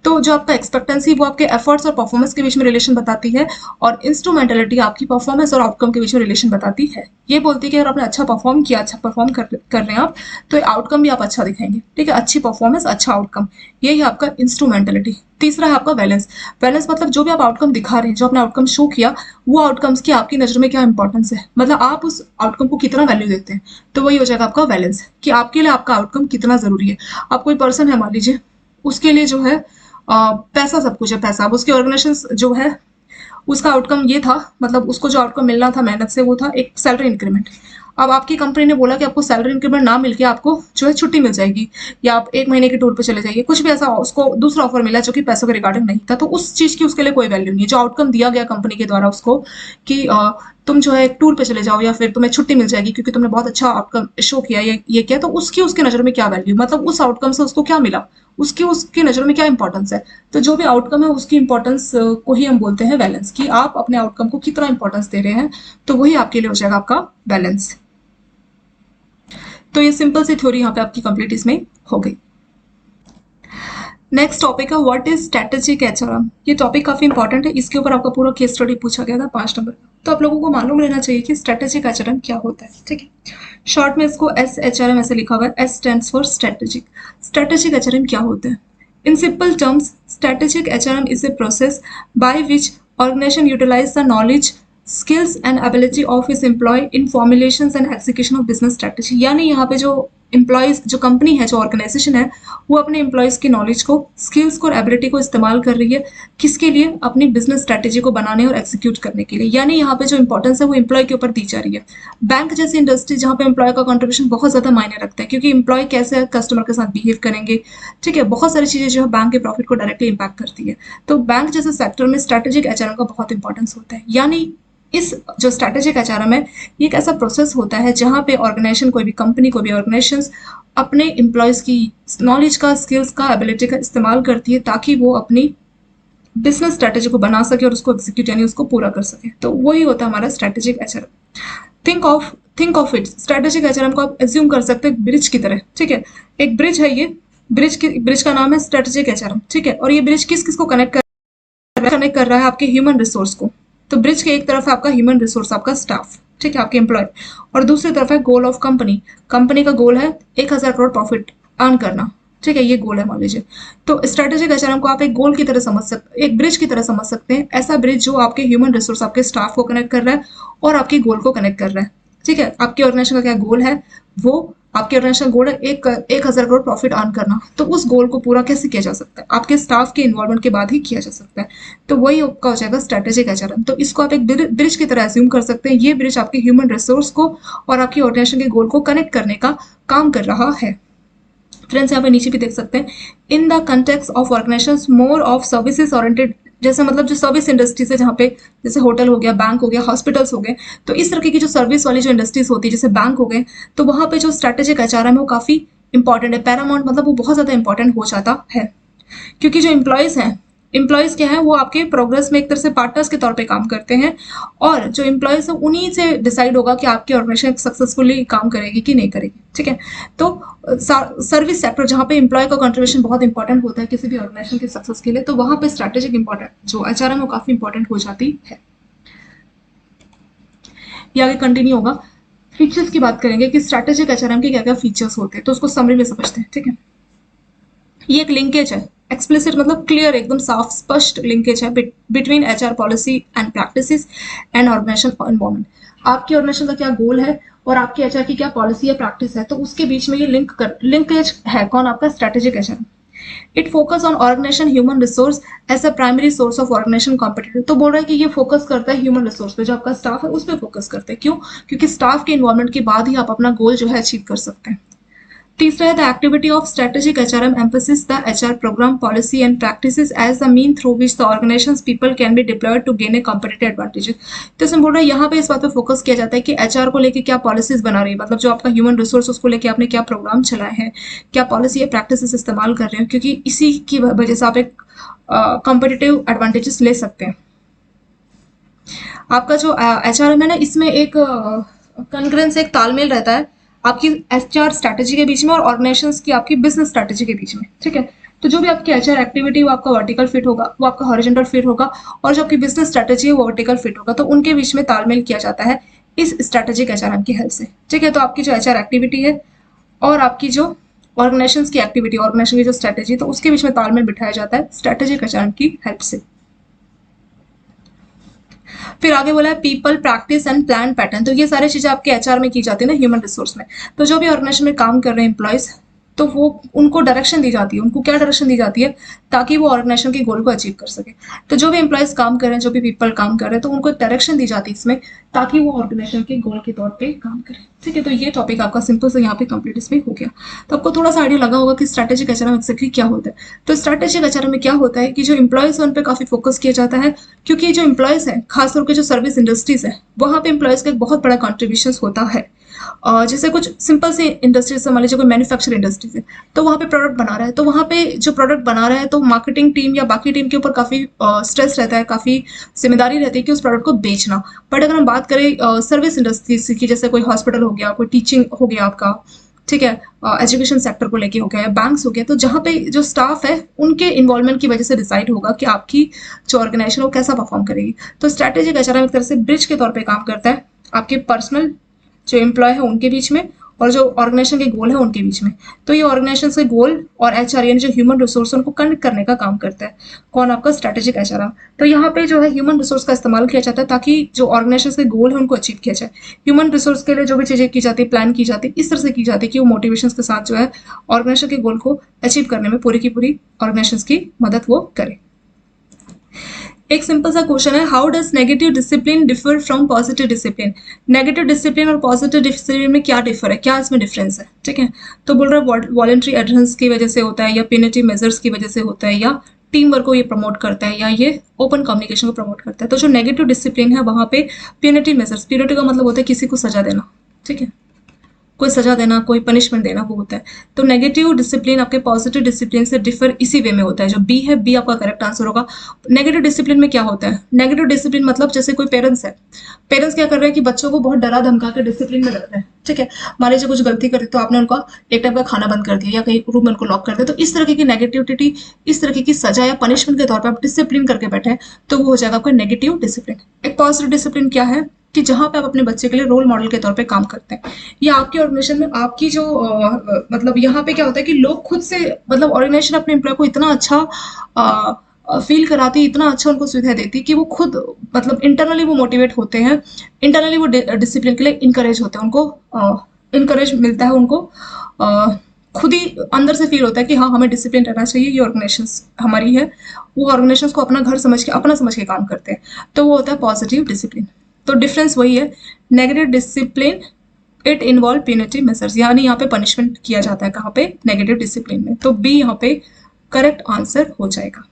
तो जो आपका एक्सपेक्टेंसी वो आपके एफर्ट्स और परफॉर्मेंस के बीच में रिलेशन बताती है, और इंस्ट्रूमेंटलिटी आपकी परफॉर्मेंस और आउटकम के बीच में रिलेशन बताती है। ये बोलती है कि अगर आपने अच्छा परफॉर्म किया, अच्छा परफॉर्म कर रहे हैं आप, तो आउटकम भी आप अच्छा दिखाएंगे, ठीक है, अच्छी परफॉर्मेंस अच्छा आउटकम, यही आपका इंस्ट्रूमेंटलिटी। तीसरा है आपका बैलेंस। बैलेंस मतलब जो भी आप आउटकम दिखा रहे हैं, जो आपने आउटकम शो किया, वो आउटकम्स की आपकी नजर में क्या इंपॉर्टेंस है, मतलब आप उस आउटकम को कितना वैल्यू देते हैं, तो वही हो जाएगा आपका बैलेंस, कि आपके लिए आपका आउटकम कितना जरूरी है। आप कोई पर्सन है मान लीजिए, उसके लिए जो है पैसा सब कुछ है, पैसा, अब उसके ऑर्गेनाइजेशन जो है उसका आउटकम ये था, मतलब उसको जो आउटकम मिलना था मेहनत से वो था एक सैलरी इंक्रीमेंट। अब आपकी कंपनी ने बोला कि आपको सैलरी इंक्रीमेंट ना मिलके आपको जो है छुट्टी मिल जाएगी, या आप 1 महीने के टूर पे चले जाइए, कुछ भी ऐसा उसको दूसरा ऑफर मिला जो कि पैसों के रिगार्डिंग नहीं था, तो उस चीज की उसके लिए कोई वैल्यू नहीं है। जो आउटकम दिया गया कंपनी के द्वारा उसको कि तुम जो है एक टूर पे चले जाओ या फिर तुम्हें छुट्टी मिल जाएगी क्योंकि तुमने बहुत अच्छा आउटकम शो किया, ये किया, तो उसकी उसके नजर में क्या वैल्यू, मतलब उस आउटकम से उसको क्या मिला, उसकी उसकी नजर में क्या इंपॉर्टेंस है। तो जो भी आउटकम है उसकी इंपॉर्टेंस को ही हम बोलते हैं बैलेंस, कि आप अपने आउटकम को कितना इंपॉर्टेंस दे रहे हैं, तो वही आपके लिए हो जाएगा आपका बैलेंस। तो ये सिंपल सी थ्योरी यहाँ पे आपकी कंप्लीट इसमें हो गई। नेक्स्ट टॉपिक है व्हाट इज स्ट्रेटेजिक एचआरएम। ये टॉपिक काफी इंपॉर्टेंट है, इसके ऊपर आपका पूरा केस स्टडी पूछा गया था 5 नंबर का, तो आप लोगों को मालूम रहना चाहिए कि स्ट्रेटेजिक एचआरएम क्या होता है, ठीक है। शॉर्ट में इसको एस एचआरएम ऐसे लिखा हुआ है, S stands for strategic. Strategic HRM क्या होता है? In simple terms, strategic HRM is a process by which organization utilize the knowledge, skills and ability of its employee in formulations and execution of business strategy। यानी यहाँ पे जो employees, जो company है, जो ऑर्गेनाइजेशन है, वो अपने एम्प्लॉयज की नॉलेज को, स्किल्स को और एबिलिटी को इस्तेमाल कर रही है, किसके लिए? अपनी बिजनेस स्ट्रेटेजी को बनाने और एक्सिक्यूट करने के लिए। यानी यहाँ पे जो इंपॉर्टेंस है वो एम्प्लॉय के ऊपर दी जा रही है। बैंक जैसी इंडस्ट्री जहाँ पे एम्प्लॉय का कंट्रीब्यूशन बहुत ज्यादा मायने रखता है, क्योंकि एम्प्लॉय कैसे कस्टमर के साथ बिहेव करेंगे, ठीक है, बहुत सारी चीजें जो है बैंक के प्रॉफिट को डायरेक्टली इंपैक्ट करती है। तो बैंक जैसे सेक्टर में स्ट्रेटेजिक एचआरएम का बहुत इंपॉर्टेंस होता है। यानी इस जो स्ट्रेटेजिक एचआरएम है, ये एक ऐसा प्रोसेस होता है जहां पे ऑर्गेनाइजेशन, कोई भी कंपनी, कोई भी ऑर्गेनाइजेशन अपने एम्प्लॉयज की नॉलेज का, स्किल्स का, एबिलिटी का इस्तेमाल करती है ताकि वो अपनी बिजनेस स्ट्रेटेजी को बना सके और उसको एग्जीक्यूट यानी उसको पूरा कर सके। तो वही होता है हमारा strategic HRM. Think of it, strategic HRM को आप एज्यूम कर सकते हैं ब्रिज की तरह, ठीक है। एक ब्रिज है, ये ब्रिज का नाम है स्ट्रेटेजिक एचआरएम, ठीक है। और ये ब्रिज किस किस को कनेक्ट कर रहा है? आपके ह्यूमन रिसोर्स को। तो ब्रिज के एक तरफ है आपका ह्यूमन रिसोर्स, आपका स्टाफ, ठीक है, आपके एम्प्लॉय, और दूसरी तरफ है गोल ऑफ कंपनी। कंपनी का गोल है 1,000 करोड़ प्रॉफिट अर्न करना, ठीक है, ये गोल है मान लीजिए। तो स्ट्रेटेजिक एचआरएम को आप एक गोल की तरह समझ सकते, एक ब्रिज की तरह समझ सकते हैं, ऐसा ब्रिज जो आपके ह्यूमन रिसोर्स, आपके स्टाफ को कनेक्ट कर रहा है और आपके गोल को कनेक्ट कर रहा है, ठीक है। आपके ऑर्गेनाइजेशन का क्या गोल है? वो आपके ऑर्गेनाइजेशन गोल है 1,000 करोड़ प्रॉफिट अर्न करना। तो उस गोल को पूरा कैसे किया जा सकता है? आपके स्टाफ के इन्वॉल्वमेंट के बाद ही किया जा सकता है। तो वही आपका हो जाएगा स्ट्रेटेजिक एचआरएम। तो इसको आप एक ब्रिज की तरह एज्यूम कर सकते हैं। ये ब्रिज आपके ह्यूमन रिसोर्स को और आपकी ऑर्गेनाइजेशन के गोल को कनेक्ट करने का काम कर रहा है। फ्रेंड्स यहाँ पे नीचे भी देख सकते हैं, in the context of organisation more of services oriented, जैसे मतलब जो सर्विस इंडस्ट्रीज है, जहाँ पे जैसे होटल हो गया, बैंक हो गया, हॉस्पिटल्स हो गए, तो इस तरह की जो सर्विस वाली जो इंडस्ट्रीज होती है, जैसे बैंक हो गए, तो वहां पे जो स्ट्रेटेजिक एचआरएम है वो काफी इंपॉर्टेंट है, पैरामाउंट, मतलब वो बहुत ज्यादा इंपॉर्टेंट हो जाता है। क्योंकि जो एम्प्लॉयज क्या है, वो आपके प्रोग्रेस में एक तरह से पार्टनर्स के तौर पे काम करते हैं, और जो एम्प्लॉयज है उन्हीं से डिसाइड होगा कि आपकी ऑर्गेनाइजेशन सक्सेसफुली काम करेगी कि नहीं करेगी, ठीक है। तो सर्विस सेक्टर जहाँ पे एम्प्लॉय का कंट्रीब्यूशन बहुत इंपॉर्टेंट होता है किसी भी ऑर्गेनाइजेशन के सक्सेस के लिए, तो वहां पे स्ट्रेटेजिक इंपॉर्टेंट जो एचआरएम वो काफी इंपॉर्टेंट हो जाती है। ये आगे कंटिन्यू होगा। फीचर्स की बात करेंगे कि स्ट्रैटेजिक एचआरएम के क्या क्या फीचर्स होते हैं, तो उसको समरी में समझते हैं। ठीक है, ये एक लिंकेज है, एक्सप्लिसिट मतलब क्लियर, एकदम साफ स्पष्ट लिंकेज है between HR policy and practices and organisation environment. आपकी ऑर्गेनाइजेशन का क्या गोल है और आपकी एचआर की क्या पॉलिसी या प्रैक्टिस है, तो उसके बीच में ये लिंकेज है। कौन? आपका strategic HR. It focus on organisation human resource as a primary source of organisation competitive. तो बोल रहा है कि ये फोकस करता है ह्यूमन रिसोर्स पे, जो आपका स्टाफ है उस पर फोकस करते हैं। क्यों? क्योंकि स्टाफ के इन्वॉल्वमेंट के बाद ही आप अपना गोल जो है अचीव कर सकते हैं। तीसरा है the activity of strategic HRM emphasis the HR programme policy and practices as the mean through which the organisations people can be deployed to gain a competitive advantage. तो इसमें बोल रहा है यहाँ पे इस बात पे फोकस किया जाता है कि एचआर को लेके क्या पॉलिसीज बना रही है, मतलब जो आपका ह्यूमन रिसोर्स उसको लेके आपने क्या प्रोग्राम चलाए हैं, क्या पॉलिसी या प्रैक्टिसेस इस्तेमाल कर रहे हो, क्योंकि इसी की वजह से आप एक कॉम्पिटिटिव एडवांटेजेस ले सकते हैं। आपका जो एचआरएम है ना, इसमें एक कंग्रेंस, एक तालमेल रहता है आपकी एचआर स्ट्रैटेजी के बीच में और ऑर्गेनाइजेशंस की आपकी बिजनेस स्ट्रैटेजी के बीच में। ठीक है, तो जो भी आपकी एचआर एक्टिविटी वो आपका वर्टिकल फिट होगा, वो आपका हॉरिजॉन्टल फिट होगा, और जो आपकी बिजनेस स्ट्रैटेजी है वो वर्टिकल फिट होगा, तो उनके बीच में तालमेल किया जाता है इस स्ट्रैटेजिक एचआरएम की हेल्प से। ठीक है, तो आपकी जो एचआर एक्टिविटी है और आपकी जो ऑर्गेनाइजेशन की एक्टिविटी, ऑर्गेनाइजेशन की जो स्ट्रैटेजी, तो उसके बीच में तालमेल बिठाया जाता है स्ट्रैटेजिक एचआरएम की हेल्प से। फिर आगे बोला है people practice and plan pattern. तो ये सारी चीजें आपके एचआर में की जाती है ना, ह्यूमन रिसोर्स में। तो जो भी ऑर्गेनाइजेशन में काम कर रहे हैं एम्प्लॉयज, तो वो उनको डायरेक्शन दी जाती है। उनको क्या डायरेक्शन दी जाती है? ताकि वो ऑर्गेनाइजेशन के गोल को अचीव कर सके। तो जो भी एम्प्लॉयज काम कर रहे हैं, जो भी पीपल काम कर रहे हैं, तो उनको डायरेक्शन दी जाती है इसमें, ताकि वो ऑर्गेनाइजेशन के गोल के तौर पे काम करें। ठीक है, तो ये टॉपिक आपका सिंपल से यहाँ पे कंप्लीट इसमें हो गया। तो आपको थोड़ा सा आइडिया लगा होगा कि स्ट्रैटेजिक एचआरएम एक्जेक्टली क्या होता है। तो स्ट्रैटेजिक एचआरएम में क्या होता है कि जो एम्प्लॉयज है उन पर काफी फोकस किया जाता है, क्योंकि जो एम्प्लॉयज है, खासतौर के जो सर्विस इंडस्ट्रीज है, वहां पे एम्प्लॉयज का एक बहुत बड़ा कॉन्ट्रीब्यूशन होता है। जैसे कुछ सिंपल सी इंडस्ट्रीज से, मान लीजिए कोई मैन्युफैक्चरिंग इंडस्ट्रीज है, तो वहाँ पे प्रोडक्ट बना रहा है, तो वहाँ पे जो प्रोडक्ट बना रहा है, तो मार्केटिंग टीम या बाकी टीम के ऊपर काफी स्ट्रेस रहता है, काफी जिम्मेदारी रहती है कि उस प्रोडक्ट को बेचना। बट अगर हम बात करें सर्विस इंडस्ट्रीज की, जैसे कोई हॉस्पिटल हो गया, कोई टीचिंग हो गया आपका, ठीक है, एजुकेशन सेक्टर को लेके हो गया, बैंक्स हो गया, तो जहाँ पे जो स्टाफ है उनके इन्वॉल्वमेंट की वजह से डिसाइड होगा कि आपकी जो ऑर्गेनाइजेशन वो कैसा परफॉर्म करेगी। तो स्ट्रैटेजिक एचआरएम एक तरह से ब्रिज के तौर पे काम करता है आपके पर्सनल जो एम्प्लॉय है उनके बीच में और जो ऑर्गेनाइजेशन के गोल है उनके बीच में। तो ये ऑर्गेनाइजेशन के गोल और एचआर यानी जो ह्यूमन रिसोर्स है उनको कनेक्ट करने का काम करता है। कौन? आपका स्ट्रैटेजिक एचआर। तो यहाँ पे जो है ह्यूमन रिसोर्स का इस्तेमाल किया जाता है ताकि जो ऑर्गेनाइजेशन के गोल है उनको अचीव किया जाए। ह्यूमन रिसोर्स के लिए जो भी चीजें की जाती है, प्लान की जाती है, इस तरह से की जाती है कि वो मोटिवेशन के साथ जो है ऑर्गेनाइजेशन के गोल को अचीव करने में पूरी की पूरी ऑर्गेनाइजेशन की मदद वो करे। एक सिंपल सा क्वेश्चन है, how does negative discipline differ from positive discipline. Negative discipline और पॉजिटिव डिसिप्लिन में क्या डिफर है, क्या इसमें डिफरेंस है? ठीक है, तो बोल रहा है वॉलंटरी एडहेरेंस की वजह से होता है, या पेनल्टिव मेजर्स की वजह से होता है, या टीम वर्क को ये प्रमोट करता है, या ये ओपन कम्युनिकेशन को प्रमोट करता है। तो जो नेगेटिव डिसिप्लिन है वहां पे पेनल्टिव मेजर्स, पेनल्टी का मतलब होता है किसी को सजा देना। ठीक है, कोई सजा देना, कोई पनिशमेंट देना, वो होता है। तो नेगेटिव डिसिप्लिन आपके पॉजिटिव डिसिप्लिन से डिफर इसी वे में होता है। जो बी है, बी आपका करेक्ट आंसर होगा। नेगेटिव डिसिप्लिन में क्या होता है? नेगेटिव डिसिप्लिन मतलब जैसे कोई पेरेंट्स है, पेरेंट्स क्या कर रहे हैं कि बच्चों को बहुत डरा धमका के डिसिप्लिन में रख रहे हैं। ठीक है, मान लीजिए कुछ गलती करे तो आपने उनका एक टाइप का खाना बंद कर दिया या कहीं रूम में उनको लॉक कर दिया, तो इस तरह की नेगेटिविटी, इस तरह की सजा या पनिशमेंट के तौर पर आप डिसिप्लिन करके बैठे हैं, तो वो हो जाएगा आपका नेगेटिव डिसिप्लिन। एक पॉजिटिव डिसिप्लिन क्या है कि जहां पे आप अपने बच्चे के लिए रोल मॉडल के तौर पे काम करते हैं, या आपकी ऑर्गेनाइजेशन में आपकी जो मतलब यहाँ पे क्या होता है कि लोग खुद से, मतलब ऑर्गेनाइजेशन अपने एम्प्लॉय को इतना अच्छा फील कराती है, इतना अच्छा उनको सुविधा देती है कि वो खुद मतलब इंटरनली वो मोटिवेट होते हैं, इंटरनली वो डिसिप्लिन के लिए इंकरेज होते हैं, उनको इंकरेज मिलता है, उनको खुद ही अंदर से फील होता है कि हाँ हमें डिसिप्लिन रहना चाहिए, ये ऑर्गेनाइजेशन हमारी है। वो ऑर्गेनाइजेशन को अपना घर समझ के, अपना समझ के काम करते हैं, तो वो होता है पॉजिटिव डिसिप्लिन। तो डिफरेंस वही है, negative discipline it involve penalty measures, यानी यहाँ पे पनिशमेंट किया जाता है, कहाँ पे? नेगेटिव डिसिप्लिन में। तो बी यहाँ पे करेक्ट आंसर हो जाएगा।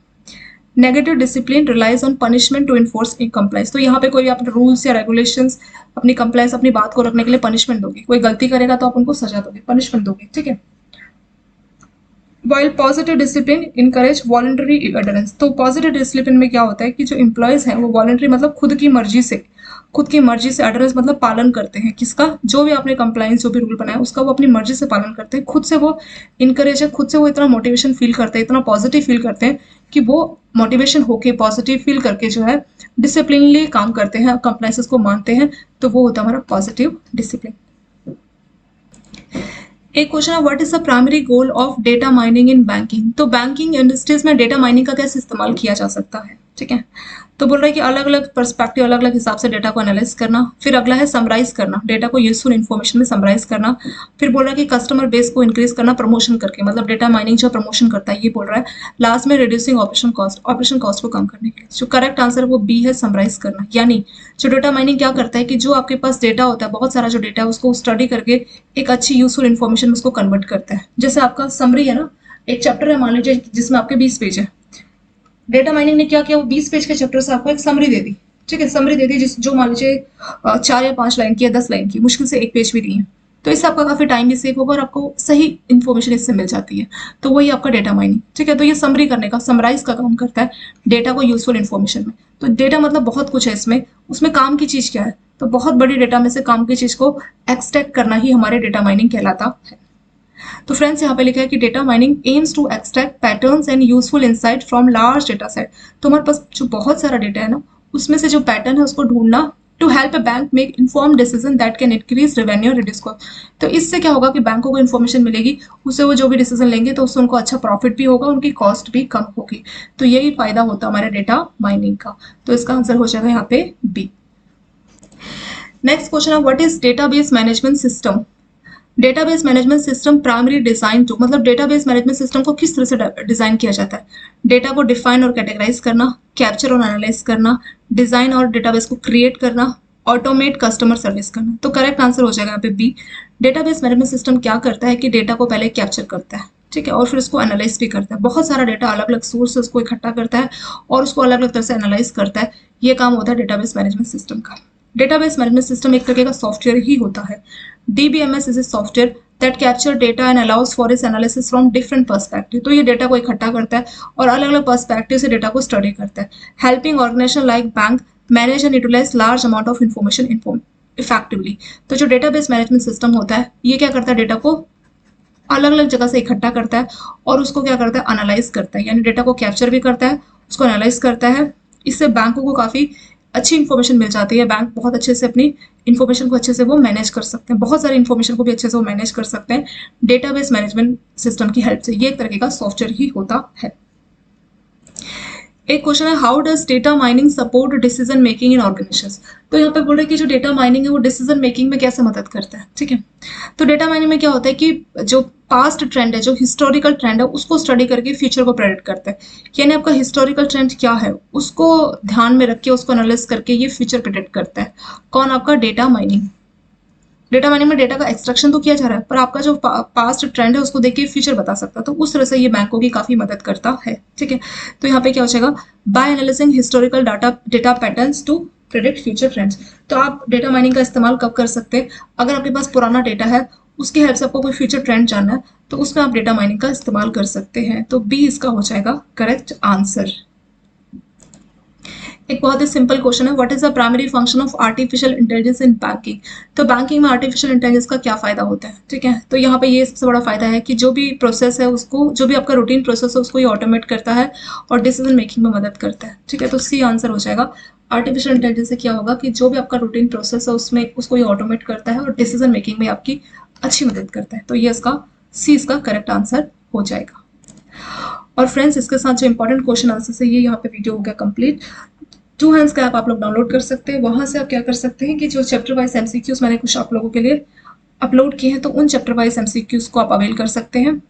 Negative discipline relies on punishment to enforce in compliance. तो यहाँ पे कोई आप रूल्स या रेगुलेशंस, अपनी कंप्लाइंस, अपनी बात को रखने के लिए पनिशमेंट दोगे, कोई गलती करेगा तो आप उनको सजा दोगे, पनिशमेंट दोगे। ठीक है, while positive discipline encourage voluntary adherence. तो पॉजिटिव डिसिप्लिन में क्या होता है कि जो इंप्लॉयज हैं वो वॉलंटरी मतलब खुद की मर्जी से एडरेंस मतलब पालन करते हैं, किसका? जो भी आपने कंप्लाइंस, जो भी रूल बनाया उसका वो अपनी मर्जी से पालन करते हैं, खुद से वो इनकरेज है, खुद से वो इतना मोटिवेशन फील करते हैं, इतना पॉजिटिव फील करते हैं कि वो मोटिवेशन होके पॉजिटिव फील करके जो है डिसिप्लिनली काम करते हैं, कंप्लाइंसेस को मानते हैं, तो वो होता है हमारा पॉजिटिव डिसिप्लिन। एक क्वेश्चन है, what is the primary goal of data mining in banking. तो बैंकिंग इंडस्ट्रीज में डेटा माइनिंग का कैसे इस्तेमाल किया जा सकता है, ठीक है। तो बोल रहा है कि अलग अलग पर्सपेक्टिव, अलग अलग हिसाब से डेटा को एनालाइज करना। फिर अगला है समराइज करना, डेटा को यूजफुल इन्फॉर्मेशन में समराइज करना। फिर बोल रहा है कि कस्टमर बेस को इंक्रीज करना प्रमोशन करके, मतलब डेटा माइनिंग जो प्रमोशन करता है ये बोल रहा है। लास्ट में रिड्यूसिंग ऑपरेशन कॉस्ट को कम करने के लिए। जो करेक्ट आंसर वो बी है, समराइज करना। यानी जो डेटा माइनिंग क्या करता है कि जो आपके पास डेटा होता है, बहुत सारा जो डेटा है उसको स्टडी करके एक अच्छी यूजफुल इन्फॉर्मेशन में उसको कन्वर्ट करता है। जैसे आपका समरी है ना, एक चैप्टर है मान लीजिए जिसमें आपके 20 पेज है, डेटा माइनिंग ने क्या किया, वो 20 पेज के चैप्टर से आपको एक समरी दे दी, ठीक है। समरी दे दी जिस जो मान लीजिए 4 या 5 लाइन की या 10 लाइन की, मुश्किल से एक पेज भी नहीं है। तो इससे आपका काफी टाइम भी सेव होगा और आपको सही इन्फॉर्मेशन इससे मिल जाती है। तो वही आपका डेटा माइनिंग, ठीक है। तो ये समरी करने का, समराइज का काम करता है डेटा को यूजफुल इन्फॉर्मेशन में। तो डेटा मतलब बहुत कुछ है इसमें, उसमें काम की चीज क्या है, तो बहुत बड़ी डेटा में से काम की चीज को एक्सट्रैक्ट करना ही हमारे डेटा माइनिंग कहलाता है। तो फ्रेंड्स यहाँ पे लिखा है कि data mining aims to extract patterns and useful insight from large data set. तो हमारे पास जो बहुत सारा डेटा है ना, उसमें से जो पैटर्न है उसको ढूंढना, to help a bank make inform decision that can increase revenue reduce cost. तो इससे क्या होगा कि बैंकों को इन्फॉर्मेशन मिलेगी, उससे वो जो भी डिसीजन लेंगे तो उससे उनको अच्छा प्रॉफिट भी होगा, उनकी कॉस्ट भी कम होगी। तो यही फायदा होता है हमारे डेटा माइनिंग का। तो इसका आंसर हो जाएगा यहाँ पे बी। नेक्स्ट क्वेश्चन है, what is database management system. Database management system primary design to, मतलब डेटाबेस मैनेजमेंट सिस्टम को किस तरह से डिजाइन किया जाता है। डेटा को डिफाइन और कैटेगराइज करना, कैप्चर और एनालाइज करना, डिजाइन और डेटाबेस को क्रिएट करना, ऑटोमेट कस्टमर सर्विस करना। तो करेक्ट आंसर हो जाएगा यहाँ पे बी। डेटाबेस मैनेजमेंट सिस्टम क्या करता है कि डेटा को पहले कैप्चर करता है, ठीक है, और फिर उसको एनालाइज भी करता है। बहुत सारा डेटा अलग अलग सोर्स से उसको इकट्ठा करता है और उसको अलग अलग तरह से एनालाइज करता है। ये काम होता है डेटाबेस मैनेजमेंट सिस्टम का। डेटाबेस मैनेजमेंट सिस्टम एक तरीके का सॉफ्टवेयर ही होता है। DBMS is a software that capture data and allows for its analysis from different perspective. तो ये डेटा को इकट्ठा करता है और अलग अलग पर्सपेक्टिव से डेटा को स्टडी करता है, helping organisation like bank manage and utilise large amount of information effectively. तो जो डेटाबेस मैनेजमेंट सिस्टम होता है ये क्या करता है, डेटा को अलग अलग जगह से इकट्ठा करता है और उसको क्या करता है, एनालाइज करता है। यानी डेटा को कैप्चर भी करता है, उसको एनालाइज करता है। इससे बैंकों को काफी अच्छी इन्फॉर्मेशन मिल जाती है, बैंक बहुत अच्छे से अपनी इन्फॉर्मेशन को अच्छे से वो मैनेज कर सकते हैं, बहुत सारी इन्फॉर्मेशन को भी अच्छे से वो मैनेज कर सकते हैं डेटाबेस मैनेजमेंट सिस्टम की हेल्प से। ये एक तरीके का सॉफ्टवेयर ही होता है। एक क्वेश्चन है, how does data mining support decision making in organisations. तो यहाँ पे बोल रहे हैं कि जो डेटा माइनिंग है वो डिसीजन मेकिंग में कैसे मदद करता है, ठीक है। तो डेटा माइनिंग में क्या होता है कि जो पास्ट ट्रेंड है, जो हिस्टोरिकल ट्रेंड है, उसको स्टडी करके फ्यूचर को प्रेडिक्ट करता है। यानी आपका हिस्टोरिकल ट्रेंड क्या है उसको ध्यान में रख के उसको एनालाइज करके ये फ्यूचर प्रेडिक्ट करता है। कौन, आपका डेटा माइनिंग। डेटा माइनिंग में डेटा का एक्सट्रैक्शन तो किया जा रहा है पर आपका जो पास्ट ट्रेंड है उसको देख के फ्यूचर बता सकता है। तो उस तरह से ये बैंकों की काफी मदद करता है, ठीक है। तो यहाँ पे क्या हो जाएगा, by analysing historical data patterns to predict future trends. तो आप डेटा माइनिंग का इस्तेमाल कब कर सकते हैं, अगर आपके पास पुराना डेटा है उसकी हेल्प से आपको कोई फ्यूचर ट्रेंड जानना है तो उसमें आप डेटा माइनिंग का इस्तेमाल कर सकते हैं। तो बी इसका हो जाएगा करेक्ट आंसर। एक बहुत ही सिंपल क्वेश्चन है, what is the primary function of artificial intelligence in banking. तो बैंकिंग में आर्टिफिशियल इंटेलिजेंस का क्या फायदा होता है, ठीक है। तो यहाँ पे ये सबसे बड़ा फायदा है कि जो भी प्रोसेस है उसको, जो भी आपका रूटीन प्रोसेस है उसको ये ऑटोमेट करता है और डिसीजन मेकिंग में मदद करता है, ठीक है। तो सी आंसर हो जाएगा। आर्टिफिशियल इंटेलिजेंस से क्या होगा कि जो भी आपका रूटीन प्रोसेस है उसमें उसको ये ऑटोमेट करता है और डिसीजन मेकिंग में आपकी अच्छी मदद करता है। तो ये इसका सी इसका करेक्ट आंसर हो जाएगा। और फ्रेंड्स इसके साथ जो इंपॉर्टेंट क्वेश्चन आंसर है ये यहाँ पे वीडियो हो गया कंप्लीट। टू हैंड्स का ऐप आप लोग डाउनलोड कर सकते हैं, वहां से आप क्या कर सकते हैं कि जो चैप्टर वाइज एमसीक्यूज मैंने कुछ आप लोगों के लिए अपलोड किए हैं तो उन चैप्टर वाइज एमसीक्यूज को आप अवेल कर सकते हैं।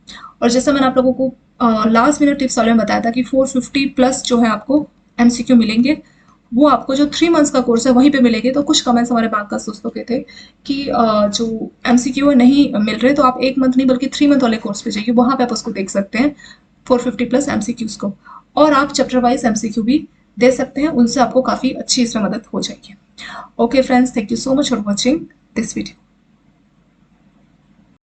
और जैसे मैंने आप लोगों को लास्ट मिनट टिप्स वाले में बताया था कि 450 प्लस जो है आपको एमसीक्यू मिलेंगे, वो आपको जो 3 मंथ्स का कोर्स है वहीं पे मिलेंगे। तो कुछ कमेंट्स हमारे बैंक का दोस्तों के थे कि जो एमसीक्यू है नहीं मिल रहे, तो आप 1 मंथ नहीं बल्कि 3 मंथ वाले कोर्स पे जाइए, वहां पे आप उसको देख सकते हैं 450 प्लस एमसीक्यूज को। और आप चैप्टर वाइज एमसीक्यू भी दे सकते हैं, उनसे आपको काफी अच्छी इसमें मदद हो जाएगी। Okay friends, thank you so much for watching this video.